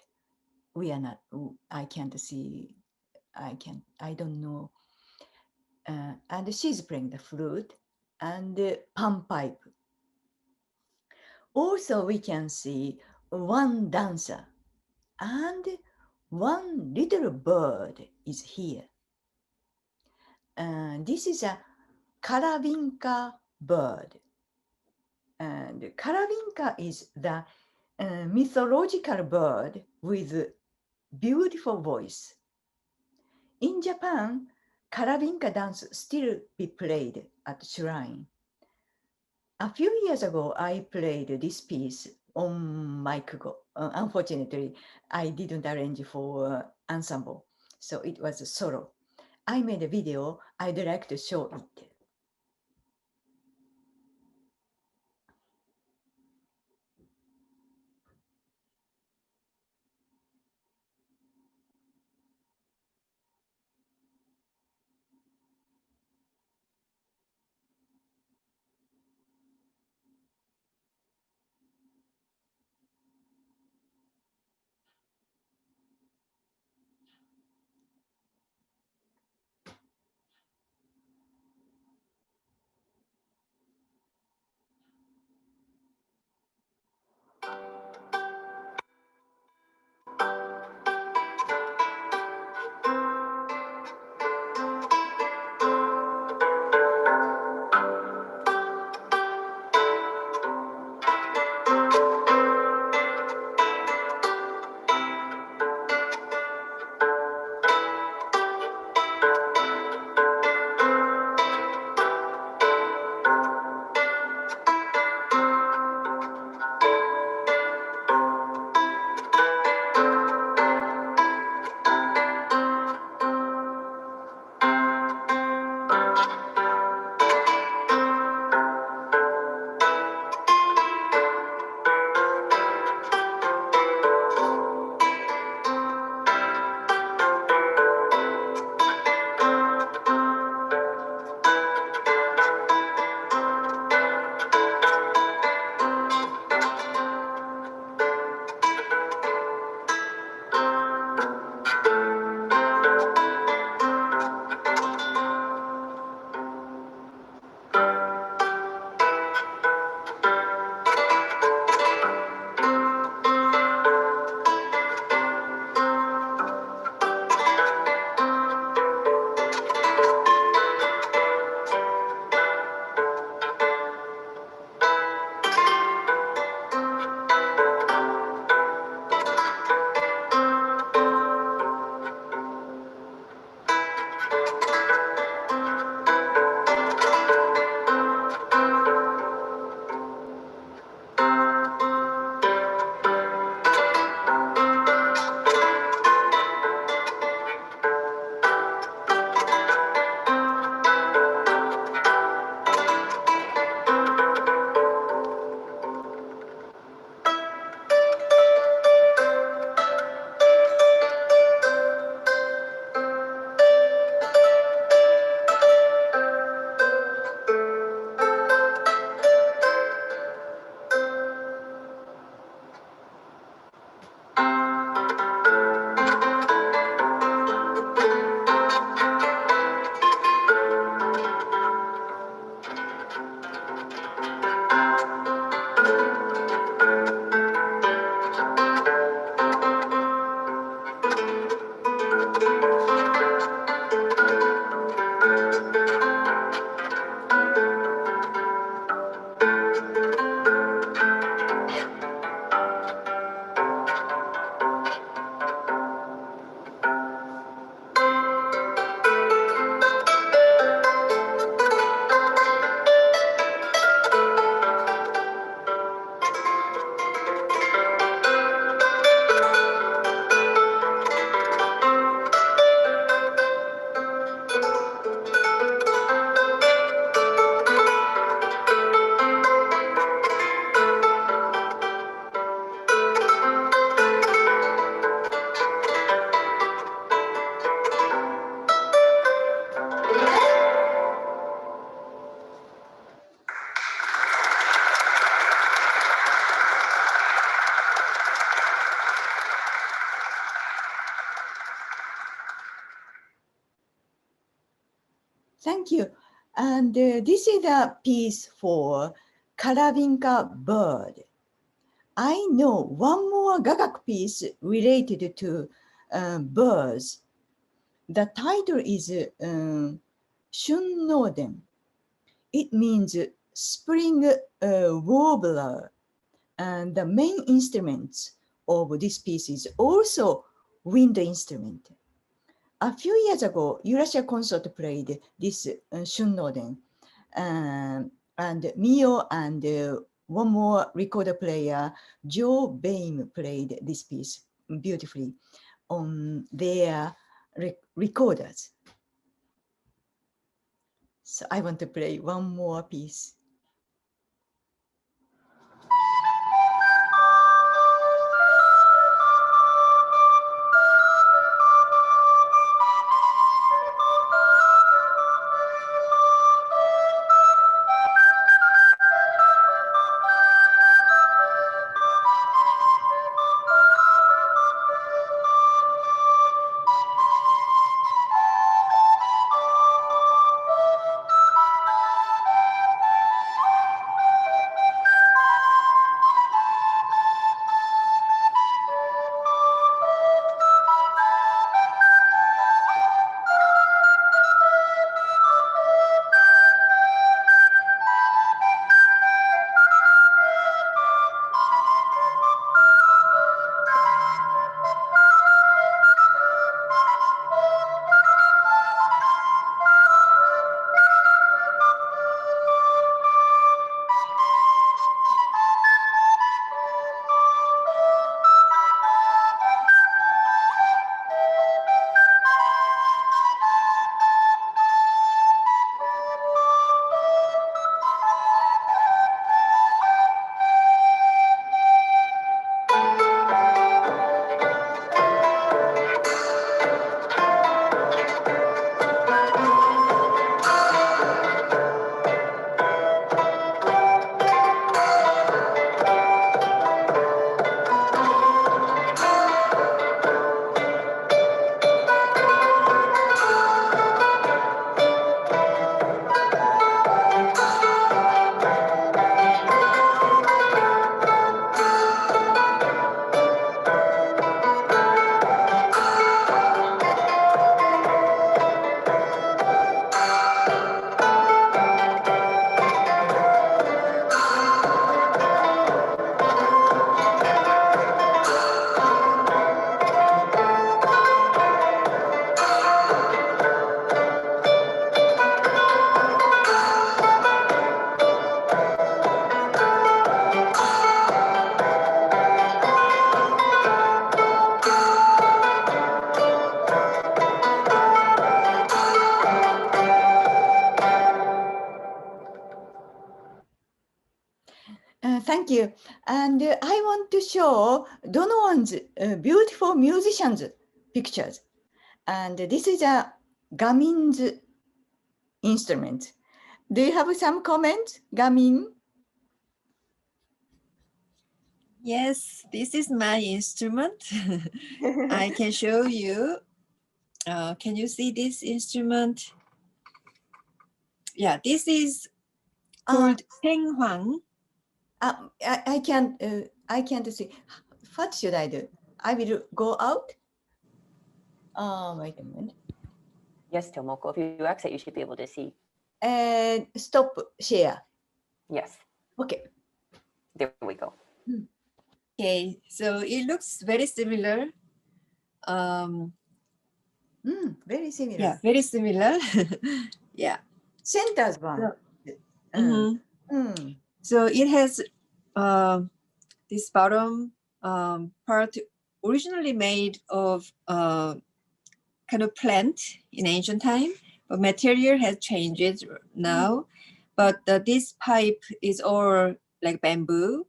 G: We are not, I can't see, I don't know. And she's playing the flute and pan pipe. Also, we can see one dancer and one little bird is here. This is a Karabinka bird. And Karabinka is the mythological bird with beautiful voice. In Japan, Karabinka dance still be played at shrine. A few years ago, I played this piece on my kugo. Unfortunately, I didn't arrange for ensemble, so it was a solo. I made a video. I'd like to show it. this is a piece for Karabinka bird. I know one more gagak piece related to birds. The title is Shunnoden. It means spring warbler. And the main instruments of this piece is also wind instrument. A few years ago, Eurasia Consort played this Shunnoden. And Miyo and one more recorder player, Joe Bain, played this piece beautifully on their recorders. So I want to play one more piece. Thank you. And I want to show Donovan's beautiful musicians' pictures. And this is a gamin's instrument. Do you have some comments, gamin?
H: Yes, this is my instrument. I can show you. Can you see this instrument? Yeah, this is called Tenghwang.
G: I can't see. What should I do? I will go out. Wait a minute.
A: Yes, Tomoko, if you exit, you should be able to see.
G: And stop share.
A: Yes,
G: Okay.
A: there we go.
H: Okay, so it looks very similar.
G: Very similar.
H: Yeah, very similar. Yeah.
G: Center's one.
H: So it has this bottom part originally made of kind of plant in ancient time, but material has changed now. But this pipe is all like bamboo.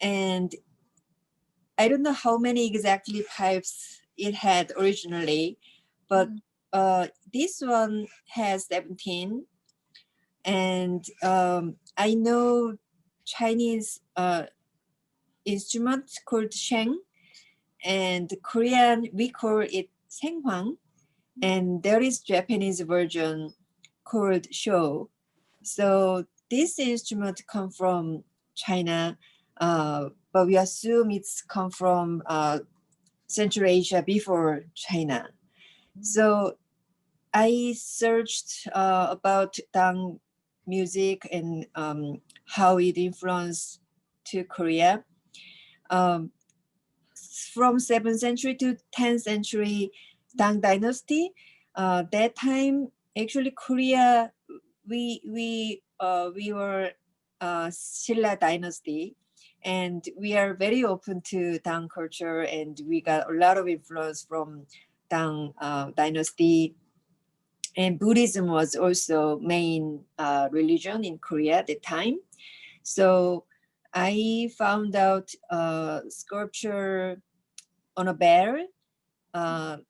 H: And I don't know how many exactly pipes it had originally, but this one has 17. And I know Chinese instrument called sheng, and Korean we call it senghwang, and there is Japanese version called sho. So this instrument come from China, but we assume it's come from Central Asia before China. So I searched about Tang music and how it influenced to Korea. From 7th century to 10th century Tang dynasty, that time actually Korea, we were Silla dynasty, and we are very open to Tang culture, and we got a lot of influence from Tang dynasty. And Buddhism was also main religion in Korea at the time. So I found out sculpture on a bear. There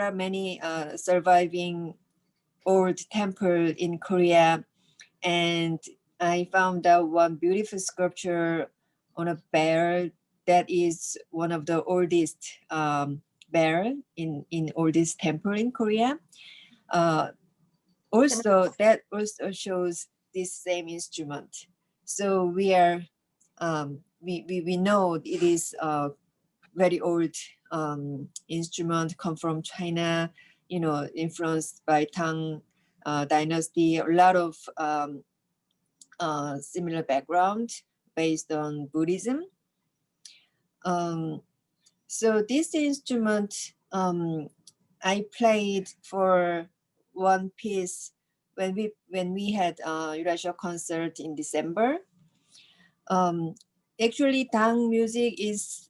H: are many surviving old temple in Korea, and I found out one beautiful sculpture on a bear that is one of the oldest bear in oldest temple in Korea. Also, that also shows this same instrument. So we are we know it is a very old instrument, come from China, you know, influenced by Tang dynasty. A lot of similar background based on Buddhism. So this instrument I played for one piece when we had Eurasia Consort in December. Actually, Tang music is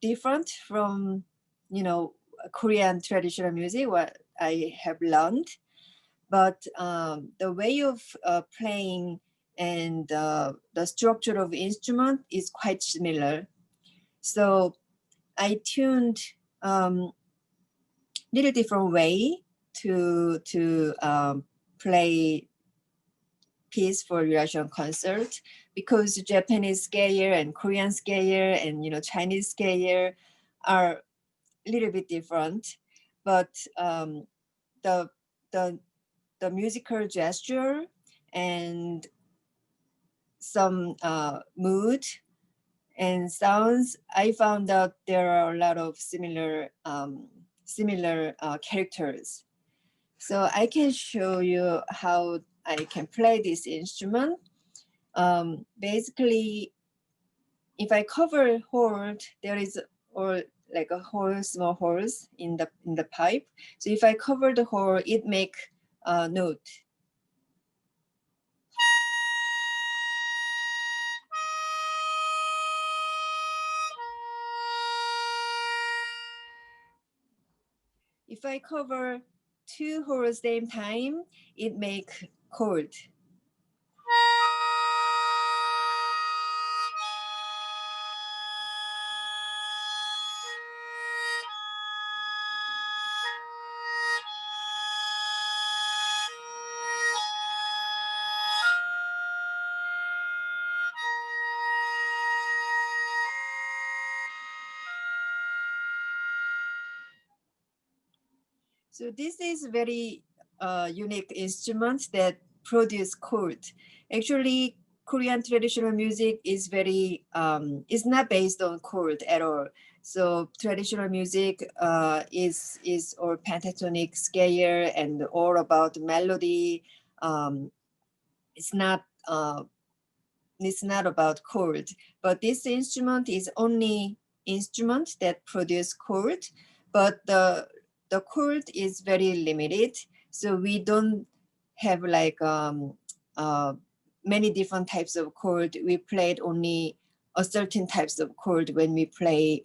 H: different from, you know, Korean traditional music, what I have learned. But the way of playing and the structure of instrument is quite similar. So I tuned little different way to play piece for Eurasian Consort, because Japanese scale and Korean scale and, you know, Chinese scale are a little bit different, but the musical gesture and some mood and sounds, I found out there are a lot of similar characters. So I can show you how I can play this instrument. Basically, if I cover hole, there is or like a hole, small holes in the pipe. So if I cover the hole, it make a note. If I cover two holes same time, it make chord. So this is very unique instrument that produce chord. Actually, Korean traditional music is very is not based on chord at all. So traditional music is all pentatonic scale and all about melody. It's not about chord, but this instrument is only instrument that produce chord, but the chord is very limited. So we don't have like many different types of chord. We played only a certain types of chord when we play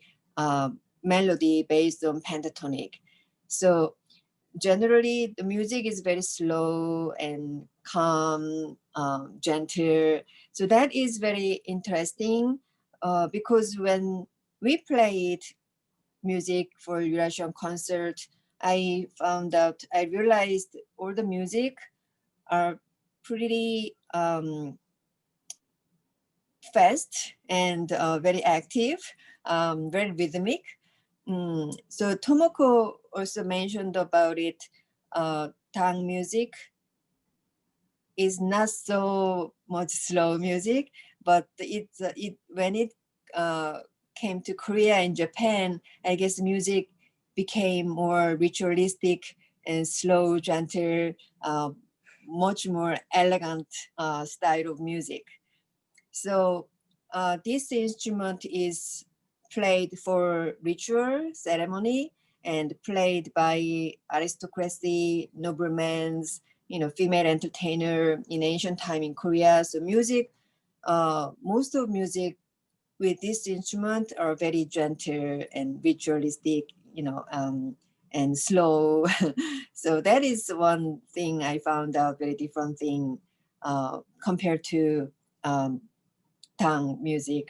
H: melody based on pentatonic. So generally the music is very slow and calm, gentle. So that is very interesting because when we played music for Eurasian Consort, I realized all the music are pretty fast and very active, very rhythmic. So Tomoko also mentioned about it, Tang music is not so much slow music, but when it came to Korea and Japan, I guess music became more ritualistic and slow, gentle, much more elegant style of music. So this instrument is played for ritual ceremony and played by aristocracy, noblemen, female entertainer in ancient time in Korea. So music, most of music with this instrument are very gentle and ritualistic, and slow. So that is one thing I found out, very different thing compared to tang music.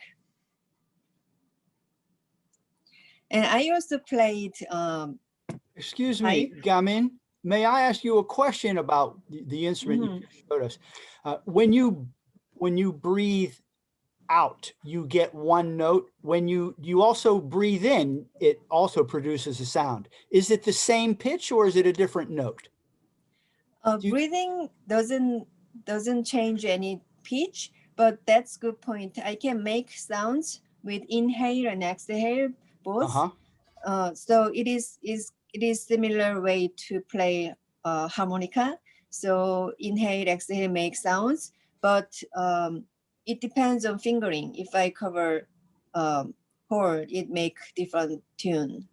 H: And I also played.
B: Excuse me, Gamin, may I ask you a question about the instrument you just showed us? When you breathe out, you get one note. When you also breathe in, it also produces a sound. Is it the same pitch or is it a different note?
H: Breathing doesn't change any pitch, but that's good point. I can make sounds with inhale and exhale both. So it is similar way to play harmonica. So inhale, exhale, make sounds, but it depends on fingering. If I cover chord, it make different tune.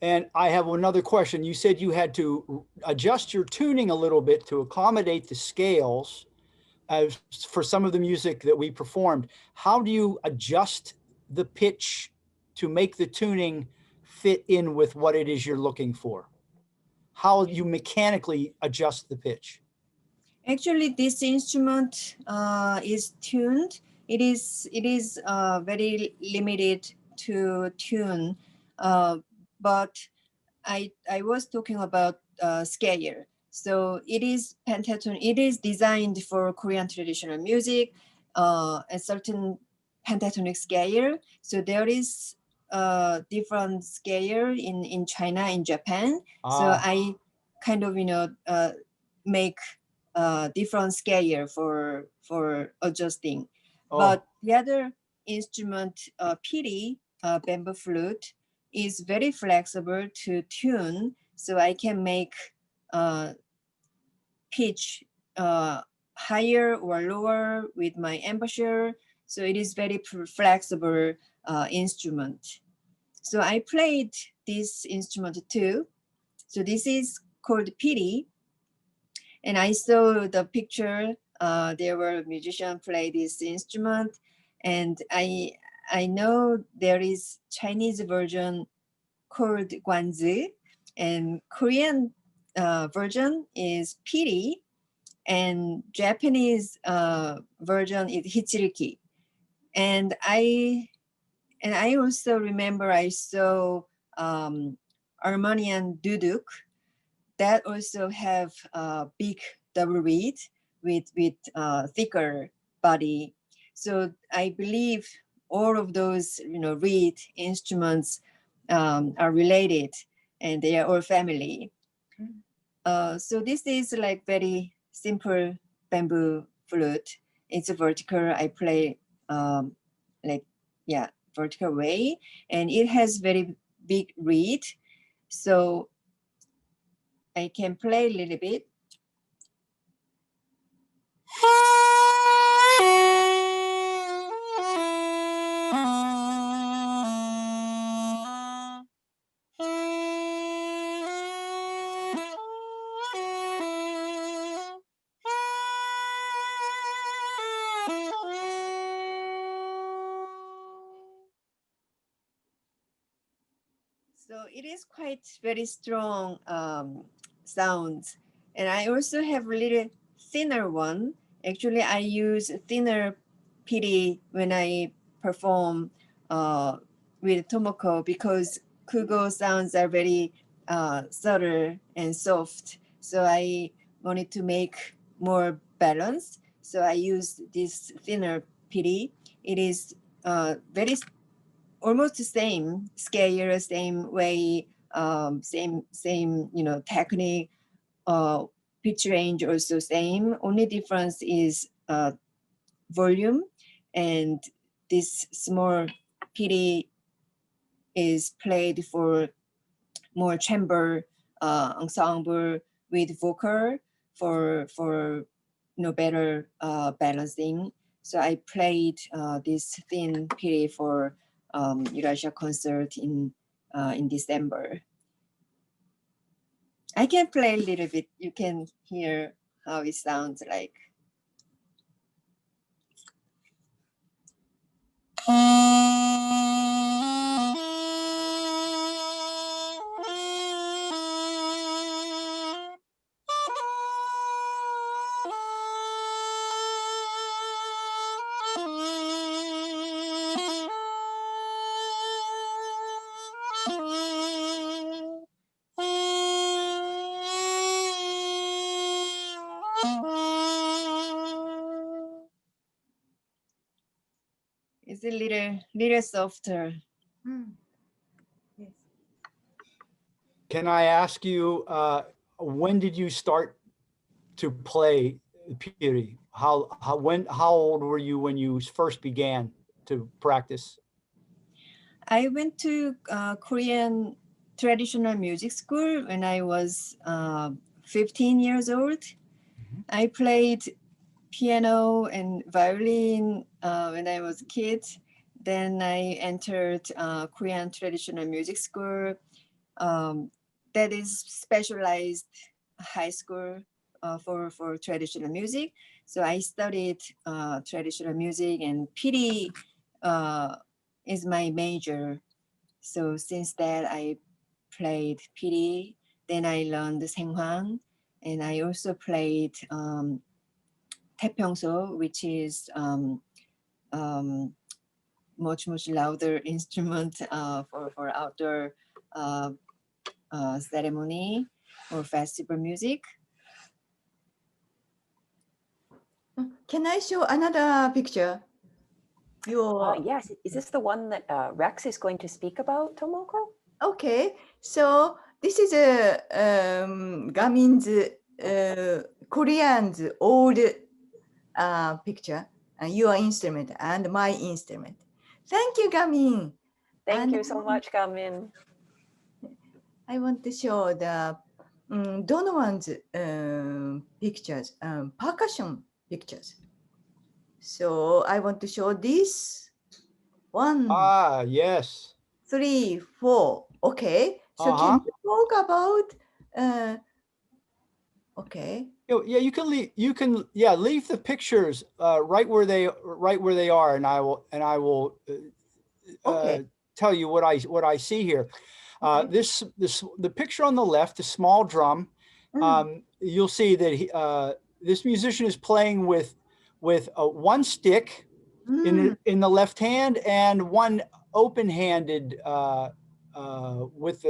B: And I have another question. You said you had to adjust your tuning a little bit to accommodate the scales for some of the music that we performed. How do you adjust the pitch to make the tuning fit in with what it is you're looking for? How you mechanically adjust the pitch?
H: Actually, this instrument is tuned. It is very limited to tune, but I was talking about scale. So it is pentatonic. It is designed for Korean traditional music, a certain pentatonic scale. So there is different scale in China and Japan. So I kind of make different scale for adjusting. But the other instrument, piri, bamboo flute, is very flexible to tune, so I can make pitch higher or lower with my embouchure. So it is very flexible instrument. So I played this instrument too. So this is called piri. And I saw the picture. There were musicians play this instrument, and I know there is Chinese version called guanzi, and Korean version is piri, and Japanese version is hichiriki. And I also remember I saw Armenian duduk that also have big double reed with thicker body. So I believe all of those reed instruments are related, and they are all family. So this is like very simple bamboo flute. It's a vertical. I play vertical way, and it has very big reed. So I can play a little bit. So it is quite very strong sounds. And I also have a little thinner one. Actually, I use thinner piri when I perform with Tomoko, because Kugo sounds are very subtle and soft. So I wanted to make more balance. So I use this thinner piri. It is very almost the same scale, same way, same technique, pitch range also same. Only difference is volume, and this small piri is played for more chamber ensemble with vocal for better balancing. So I played this thin piri for Eurasia Consort in December. I can play a little bit. You can hear how it sounds like. It's a little softer.
G: Yes.
B: Can I ask you, when did you start to play piri? How old were you when you first began to practice?
H: I went to Korean traditional music school when I was 15 years old. I played piano and violin when I was a kid. Then I entered Korean traditional music school. That is specialized high school for traditional music. So I studied traditional music, and piri is my major. So since that I played piri. Then I learned Senghwang, and I also played taepyeongso, which is much louder instrument for outdoor ceremony or festival music.
G: Can I show another picture?
A: Yes, is this the one that Rex is going to speak about, Tomoko?
G: Okay, so this is a gamin's Korean's old picture, your instrument and my instrument. Thank you, Gamin.
A: Thank
G: And
A: you so much, Gamin.
G: I want to show the Donovan's pictures, percussion pictures. So I want to show this 1,
B: Ah, yes.
G: 3, 4. Okay. So can you talk about? Okay.
B: Yeah, you can leave. Leave the pictures right where they are, and I will
G: Okay.
B: tell you what I see here. The picture on the left, the small drum. You'll see that this musician is playing with one stick in the left hand and one open-handed with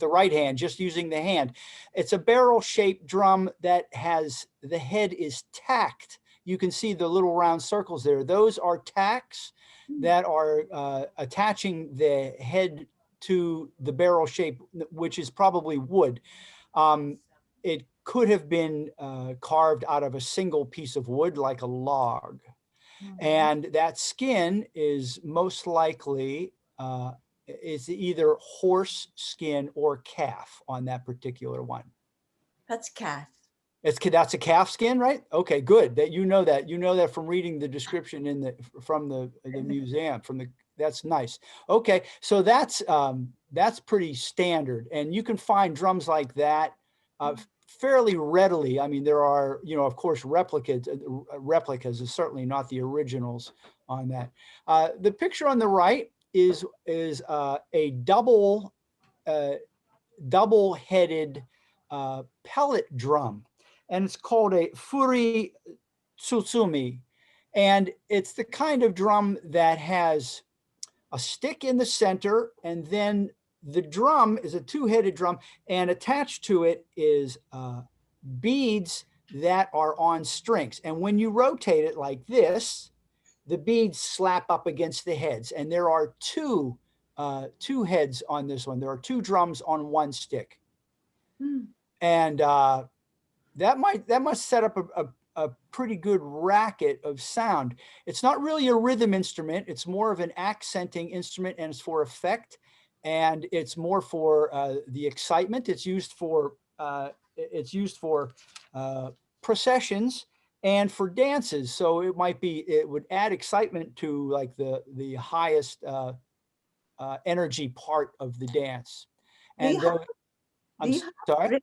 B: the right hand, just using the hand. It's a barrel-shaped drum that has the head is tacked. You can see the little round circles there. Those are tacks that are attaching the head to the barrel shape, which is probably wood. It could have been carved out of a single piece of wood, like a log. And that skin is most likely is either horse skin or calf on that particular one.
G: That's calf.
B: That's a calf skin, right? Okay, good. That you know that from reading the description from the museum. That's nice. Okay, so that's pretty standard, and you can find drums like that fairly readily. I mean, there are, of course, replicas is certainly not the originals on that. The picture on the right is a double-headed pellet drum, and it's called a furi tsutsumi, and it's the kind of drum that has a stick in the center, and then the drum is a two-headed drum, and attached to it is beads that are on strings. And when you rotate it like this, the beads slap up against the heads. And there are two heads on this one. There are two drums on one stick. And that must set up a pretty good racket of sound. It's not really a rhythm instrument. It's more of an accenting instrument, and it's for effect, and it's more for the excitement. It's used for processions and for dances. So it would add excitement to like the highest energy part of the dance.
G: Do you
B: And
G: have,
B: I'm
G: do you
B: sorry.
G: have,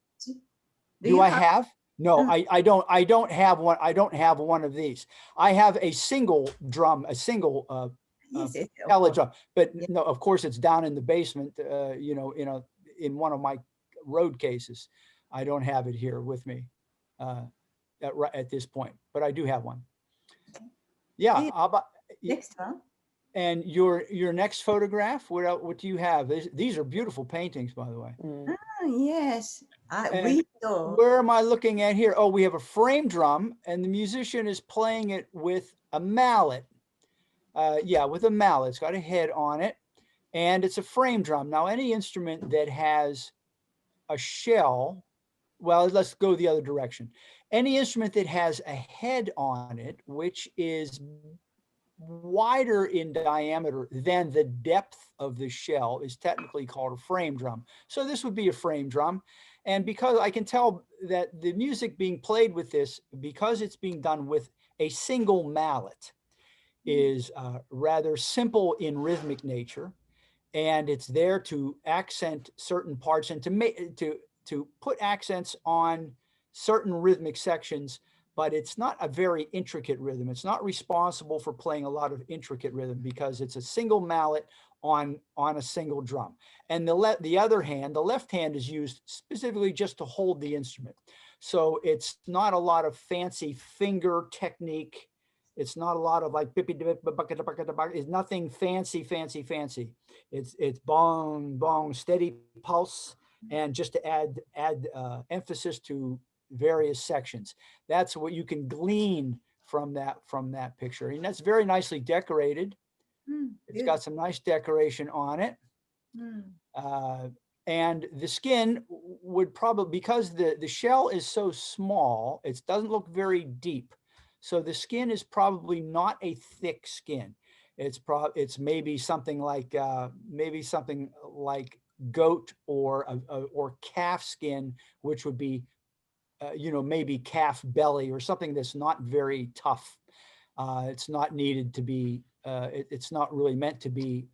B: Do I have? No, I don't have one. I don't have one of these. I have a single drum, a single
G: yes, yes, of
B: pellet
G: course.
B: drum, but
G: Yeah.
B: no, of course it's down in the basement, in one of my road cases. I don't have it here with me at this point, but I do have one.
G: Okay.
B: Yeah.
G: Do you-
B: How about,
G: Next one.
B: and your next photograph? What do you have? These are beautiful paintings, by the way.
A: Mm.
G: Yes,
B: And
G: we saw.
B: where am I looking at here? Oh, we have a frame drum, and the musician is playing it with a mallet. Yeah, with a mallet. It's got a head on it, and it's a frame drum. Now, any instrument that has a shell, well, let's go the other direction. Any instrument that has a head on it, which is wider in diameter than the depth of the shell, is technically called a frame drum. So this would be a frame drum. And because I can tell that the music being played with this, because it's being done with a single mallet, is rather simple in rhythmic nature, and it's there to accent certain parts and to make to put accents on certain rhythmic sections, but it's not a very intricate rhythm. It's not responsible for playing a lot of intricate rhythm because it's a single mallet on a single drum. And the left hand is used specifically just to hold the instrument. So it's not a lot of fancy finger technique. It's not a lot of like it's nothing fancy. It's bong bong, steady pulse, and just to add emphasis to various sections. That's what you can glean from that picture, and that's very nicely decorated. It's got some nice decoration on it. And the skin would probably, because the shell is so small, it doesn't look very deep. So the skin is probably not a thick skin. It's maybe something like goat or calf skin, which would be maybe calf belly or something that's not very tough. It's not needed to be. It's not really meant to be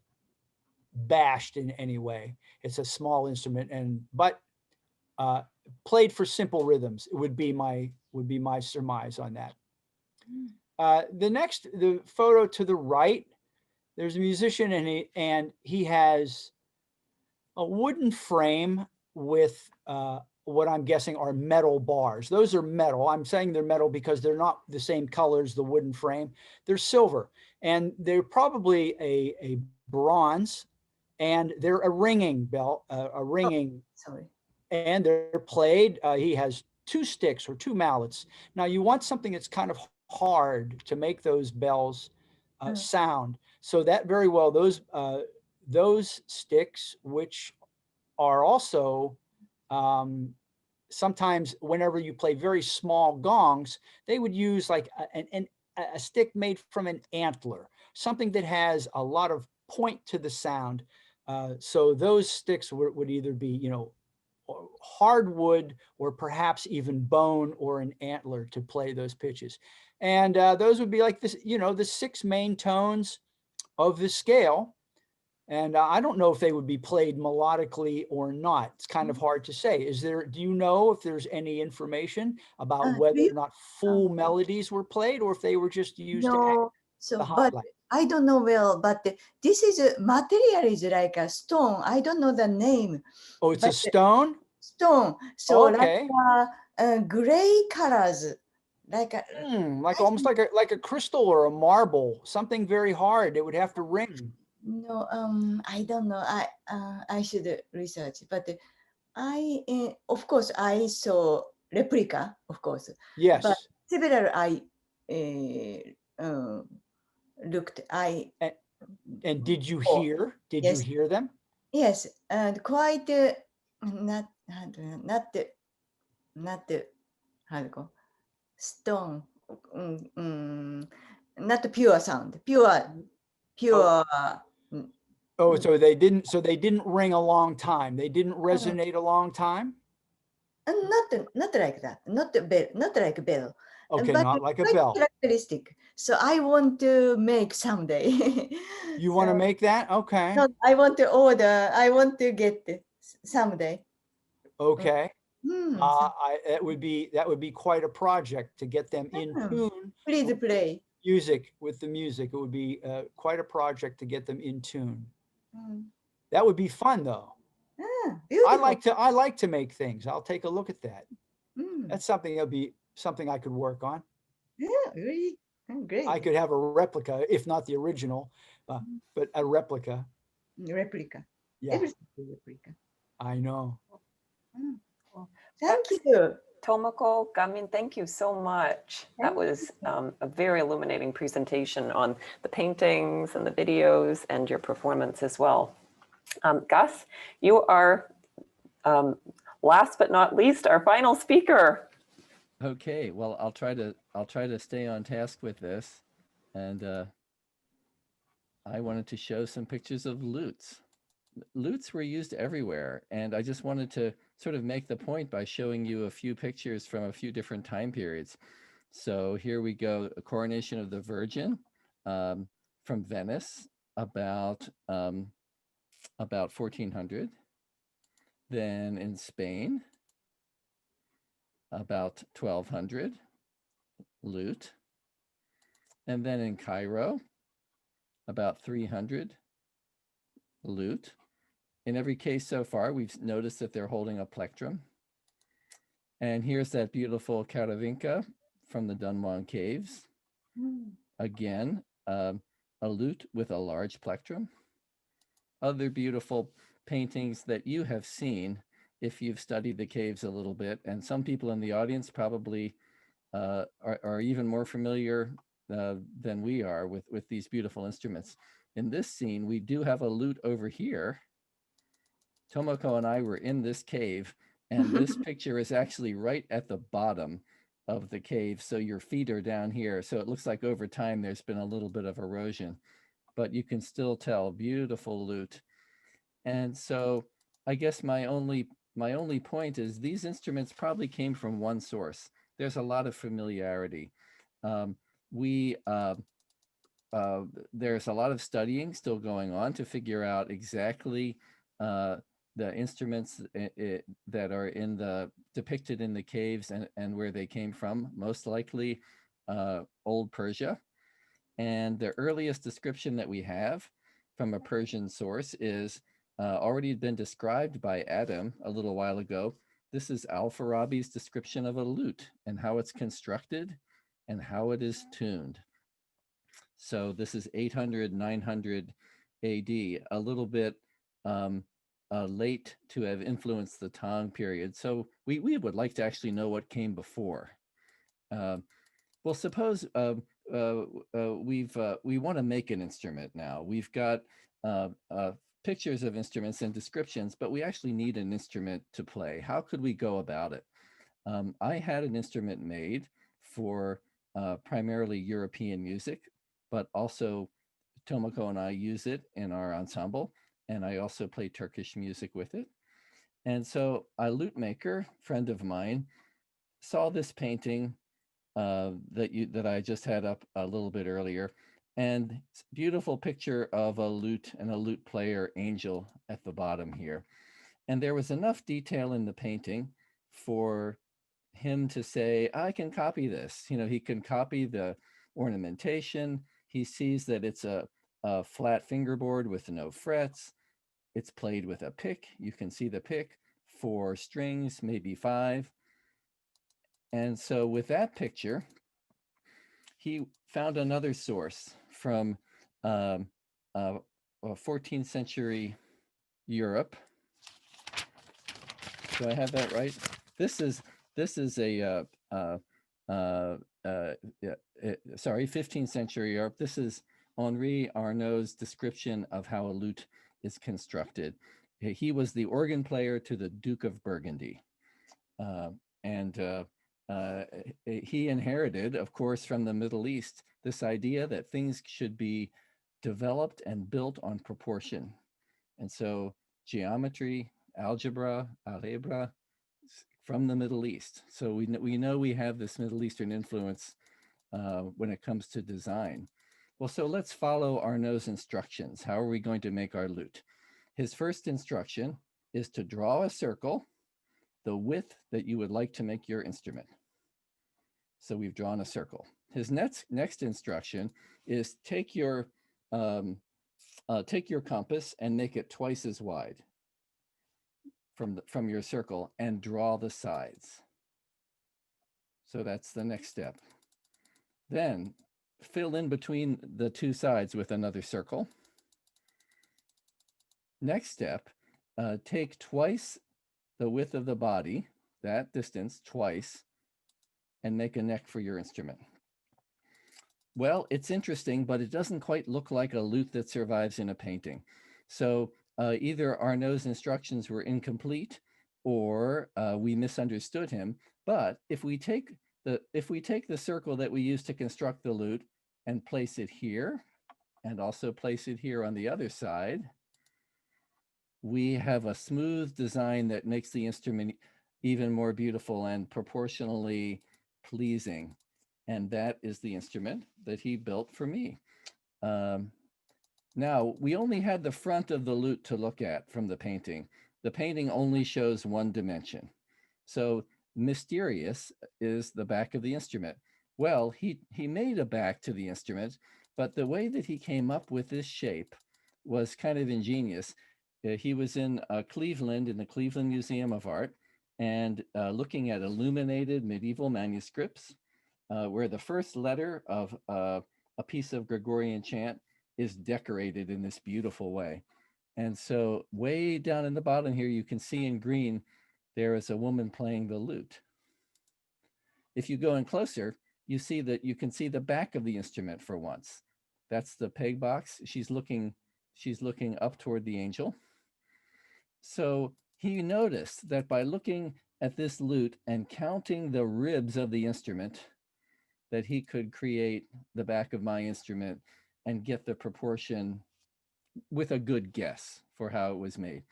B: bashed in any way. It's a small instrument, but played for simple rhythms. It would be my surmise on that. The photo to the right, there's a musician, and he has a wooden frame with what I'm guessing are metal bars. Those are metal. I'm saying they're metal because they're not the same color as the wooden frame. They're silver, and they're probably a bronze, and they're a ringing bell,
G: Sorry.
B: and they're played. He has two sticks or two mallets. Now you want something that's kind of hard to make those bells sound. So that very well, those sticks, which are also sometimes whenever you play very small gongs, they would use like a stick made from an antler, something that has a lot of point to the sound. So those sticks would either be, hardwood or perhaps even bone or an antler to play those pitches. And those would be like this, the 6 main tones of the scale. And I don't know if they would be played melodically or not. It's kind of hard to say. Do you know if there's any information about whether or not full melodies were played or if they were just used to act the
G: but
B: highlight?
G: I don't know well, but this is material is like a stone. I don't know the name.
B: Oh, it's a
G: but
B: stone?
G: Stone. So
B: Okay.
G: like gray colors, like
B: almost like a crystal or a marble, something very hard. It would have to ring.
G: no, I don't know. I should research, but I of course I saw replica, of course.
B: Yes.
G: But several I looked.
B: And did you hear? Did you hear them?
G: Yes, and quite not how to go, stone, not pure sound, pure.
B: Oh, so they didn't ring a long time. They didn't resonate a long time.
G: Not like that. Not like a bell.
B: Okay,
G: but
B: not like a
G: quite
B: bell.
G: characteristic. So I want to make someday.
B: You want to make that? Okay.
G: No, I want to order. I want to get it someday.
B: Okay.
G: Mm,
B: that would be quite a project to get them in tune.
G: Please play.
B: Music with the music. It would be quite a project to get them in tune.
G: Mm.
B: That would be fun though. I like to make things. I'll take a look at that. That's something I could work on.
G: Yeah, really great.
B: I could have a replica, if not the original, but a replica.
G: Replica.
B: Yeah.
G: Everything is replica.
B: I know.
G: Thank you.
A: Tomoko, Gamin, thank you so much. That was a very illuminating presentation on the paintings and the videos and your performance as well. Gus, you are last but not least our final speaker.
D: Okay, well, I'll try to stay on task with this, and I wanted to show some pictures of lutes. Lutes were used everywhere, and I just wanted to sort of make the point by showing you a few pictures from a few different time periods. So here we go, a coronation of the Virgin from Venice, about 1400. Then in Spain, about 1200, lute. And then in Cairo, about 300, lute. In every case so far, we've noticed that they're holding a plectrum. And here's that beautiful Caravinca from the Dunhuang Caves. Again, a lute with a large plectrum. Other beautiful paintings that you have seen if you've studied the caves a little bit, and some people in the audience probably are even more familiar than we are with these beautiful instruments. In this scene, we do have a lute over here. Tomoko and I were in this cave, and this picture is actually right at the bottom of the cave. So your feet are down here. So it looks like over time there's been a little bit of erosion, but you can still tell, beautiful lute. And so I guess my only point is these instruments probably came from one source. There's a lot of familiarity. There's a lot of studying still going on to figure out exactly the instruments that are depicted in the caves and where they came from, most likely Old Persia. And the earliest description that we have from a Persian source is already been described by Adem a little while ago. This is Al-Farabi's description of a lute and how it's constructed and how it is tuned. So this is 800, 900 AD, a little bit late to have influenced the Tang period. So we would like to actually know what came before. Well, suppose we want to make an instrument now. We've got pictures of instruments and descriptions, but we actually need an instrument to play. How could we go about it? I had an instrument made for primarily European music, but also Tomoko and I use it in our ensemble, and I also play Turkish music with it. And so a lute maker, friend of mine, saw this painting that I just had up a little bit earlier, and beautiful picture of a lute and a lute player angel at the bottom here. And there was enough detail in the painting for him to say, I can copy this. You know, he can copy the ornamentation. He sees that it's a flat fingerboard with no frets. It's played with a pick. You can see the pick, 4 strings, maybe 5. And so with that picture, he found another source from 14th century Europe. Do I have that right? This is a 15th century Europe. This is Henri Arnaud's description of how a lute is constructed. He was the organ player to the Duke of Burgundy. And he inherited, of course, from the Middle East, this idea that things should be developed and built on proportion. And so geometry, algebra from the Middle East. So we know we have this Middle Eastern influence when it comes to design. Well, so let's follow Arnaud's instructions. How are we going to make our lute? His first instruction is to draw a circle the width that you would like to make your instrument. So we've drawn a circle. His next instruction is take your compass and make it twice as wide from your circle and draw the sides. So that's the next step. Then fill in between the two sides with another circle. Next step, take twice the width of the body, that distance twice, and make a neck for your instrument. Well, it's interesting, but it doesn't quite look like a lute that survives in a painting. So either Arnaud's instructions were incomplete or we misunderstood him. But if we take the circle that we use to construct the lute and place it here, and also place it here on the other side, we have a smooth design that makes the instrument even more beautiful and proportionally pleasing. And that is the instrument that he built for me. Now, we only had the front of the lute to look at from the painting. The painting only shows one dimension. So mysterious is the back of the instrument. Well, he made a back to the instrument, but the way that he came up with this shape was kind of ingenious. He was in Cleveland, in the Cleveland Museum of Art, and looking at illuminated medieval manuscripts, where the first letter of a piece of Gregorian chant is decorated in this beautiful way. And so way down in the bottom here, you can see in green, there is a woman playing the lute. If you go in closer, you see that you can see the back of the instrument for once. That's the peg box. She's looking up toward the angel. So he noticed that by looking at this lute and counting the ribs of the instrument, that he could create the back of my instrument and get the proportion with a good guess for how it was made.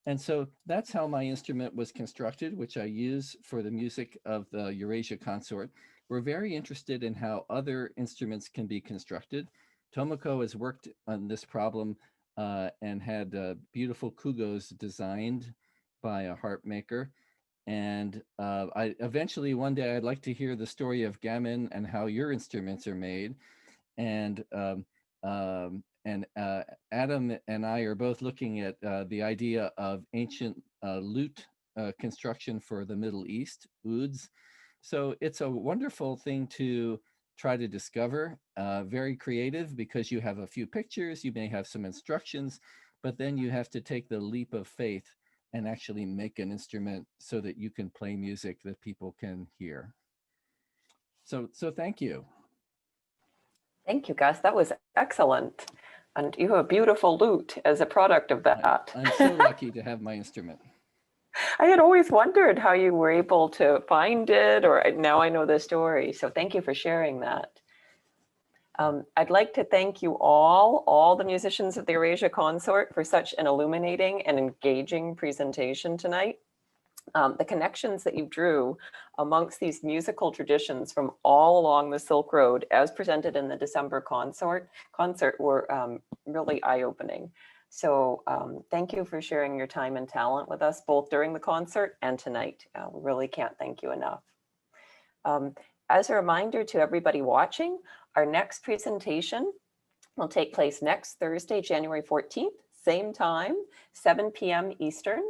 D: And so that's how my instrument was constructed, which I use for the music of the Eurasia Consort. We're very interested in how other instruments can be constructed. Tomoko has worked on this problem and had beautiful kugos designed by a harp maker. And I eventually one day I'd like to hear the story of gamin and how your instruments are made. And Adem and I are both looking at the idea of ancient lute construction for the Middle East, ouds. So it's a wonderful thing to try to discover, very creative because you have a few pictures, you may have some instructions, but then you have to take the leap of faith and actually make an instrument so that you can play music that people can hear. So thank you.
A: Thank you, Gus. That was excellent. And you have a beautiful lute as a product of that.
D: I'm so lucky to have my instrument.
A: I had always wondered how you were able to find it, or now I know the story. So thank you for sharing that. I'd like to thank you all the musicians of the Eurasia Consort for such an illuminating and engaging presentation tonight. The connections that you drew amongst these musical traditions from all along the Silk Road as presented in the December concert were really eye-opening. So thank you for sharing your time and talent with us both during the concert and tonight. We really can't thank you enough. As a reminder to everybody watching, our next presentation will take place next Thursday, January 14th, same time, 7 p.m. Eastern.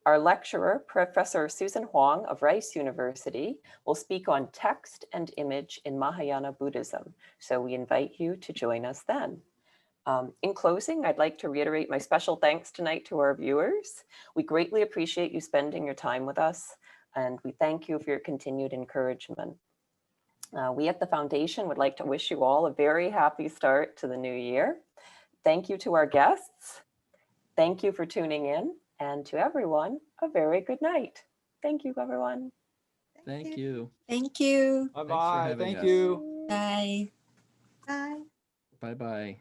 A: Our lecturer, Professor Susan Huang of Rice University, will speak on text and image in Mahayana Buddhism. So we invite you to join us then. In closing, I'd like to reiterate my special thanks tonight to our viewers. We greatly appreciate you spending your time with us, and we thank you for your continued encouragement. We at the Foundation would like to wish you all a very happy start to the new year. Thank you to our guests. Thank you for tuning in. And to everyone, a very good night. Thank you, everyone.
D: Thank you.
H: Thank you.
B: Bye-bye.
D: having
B: Thank
D: us.
B: you.
H: Bye.
G: Bye.
D: Bye-bye.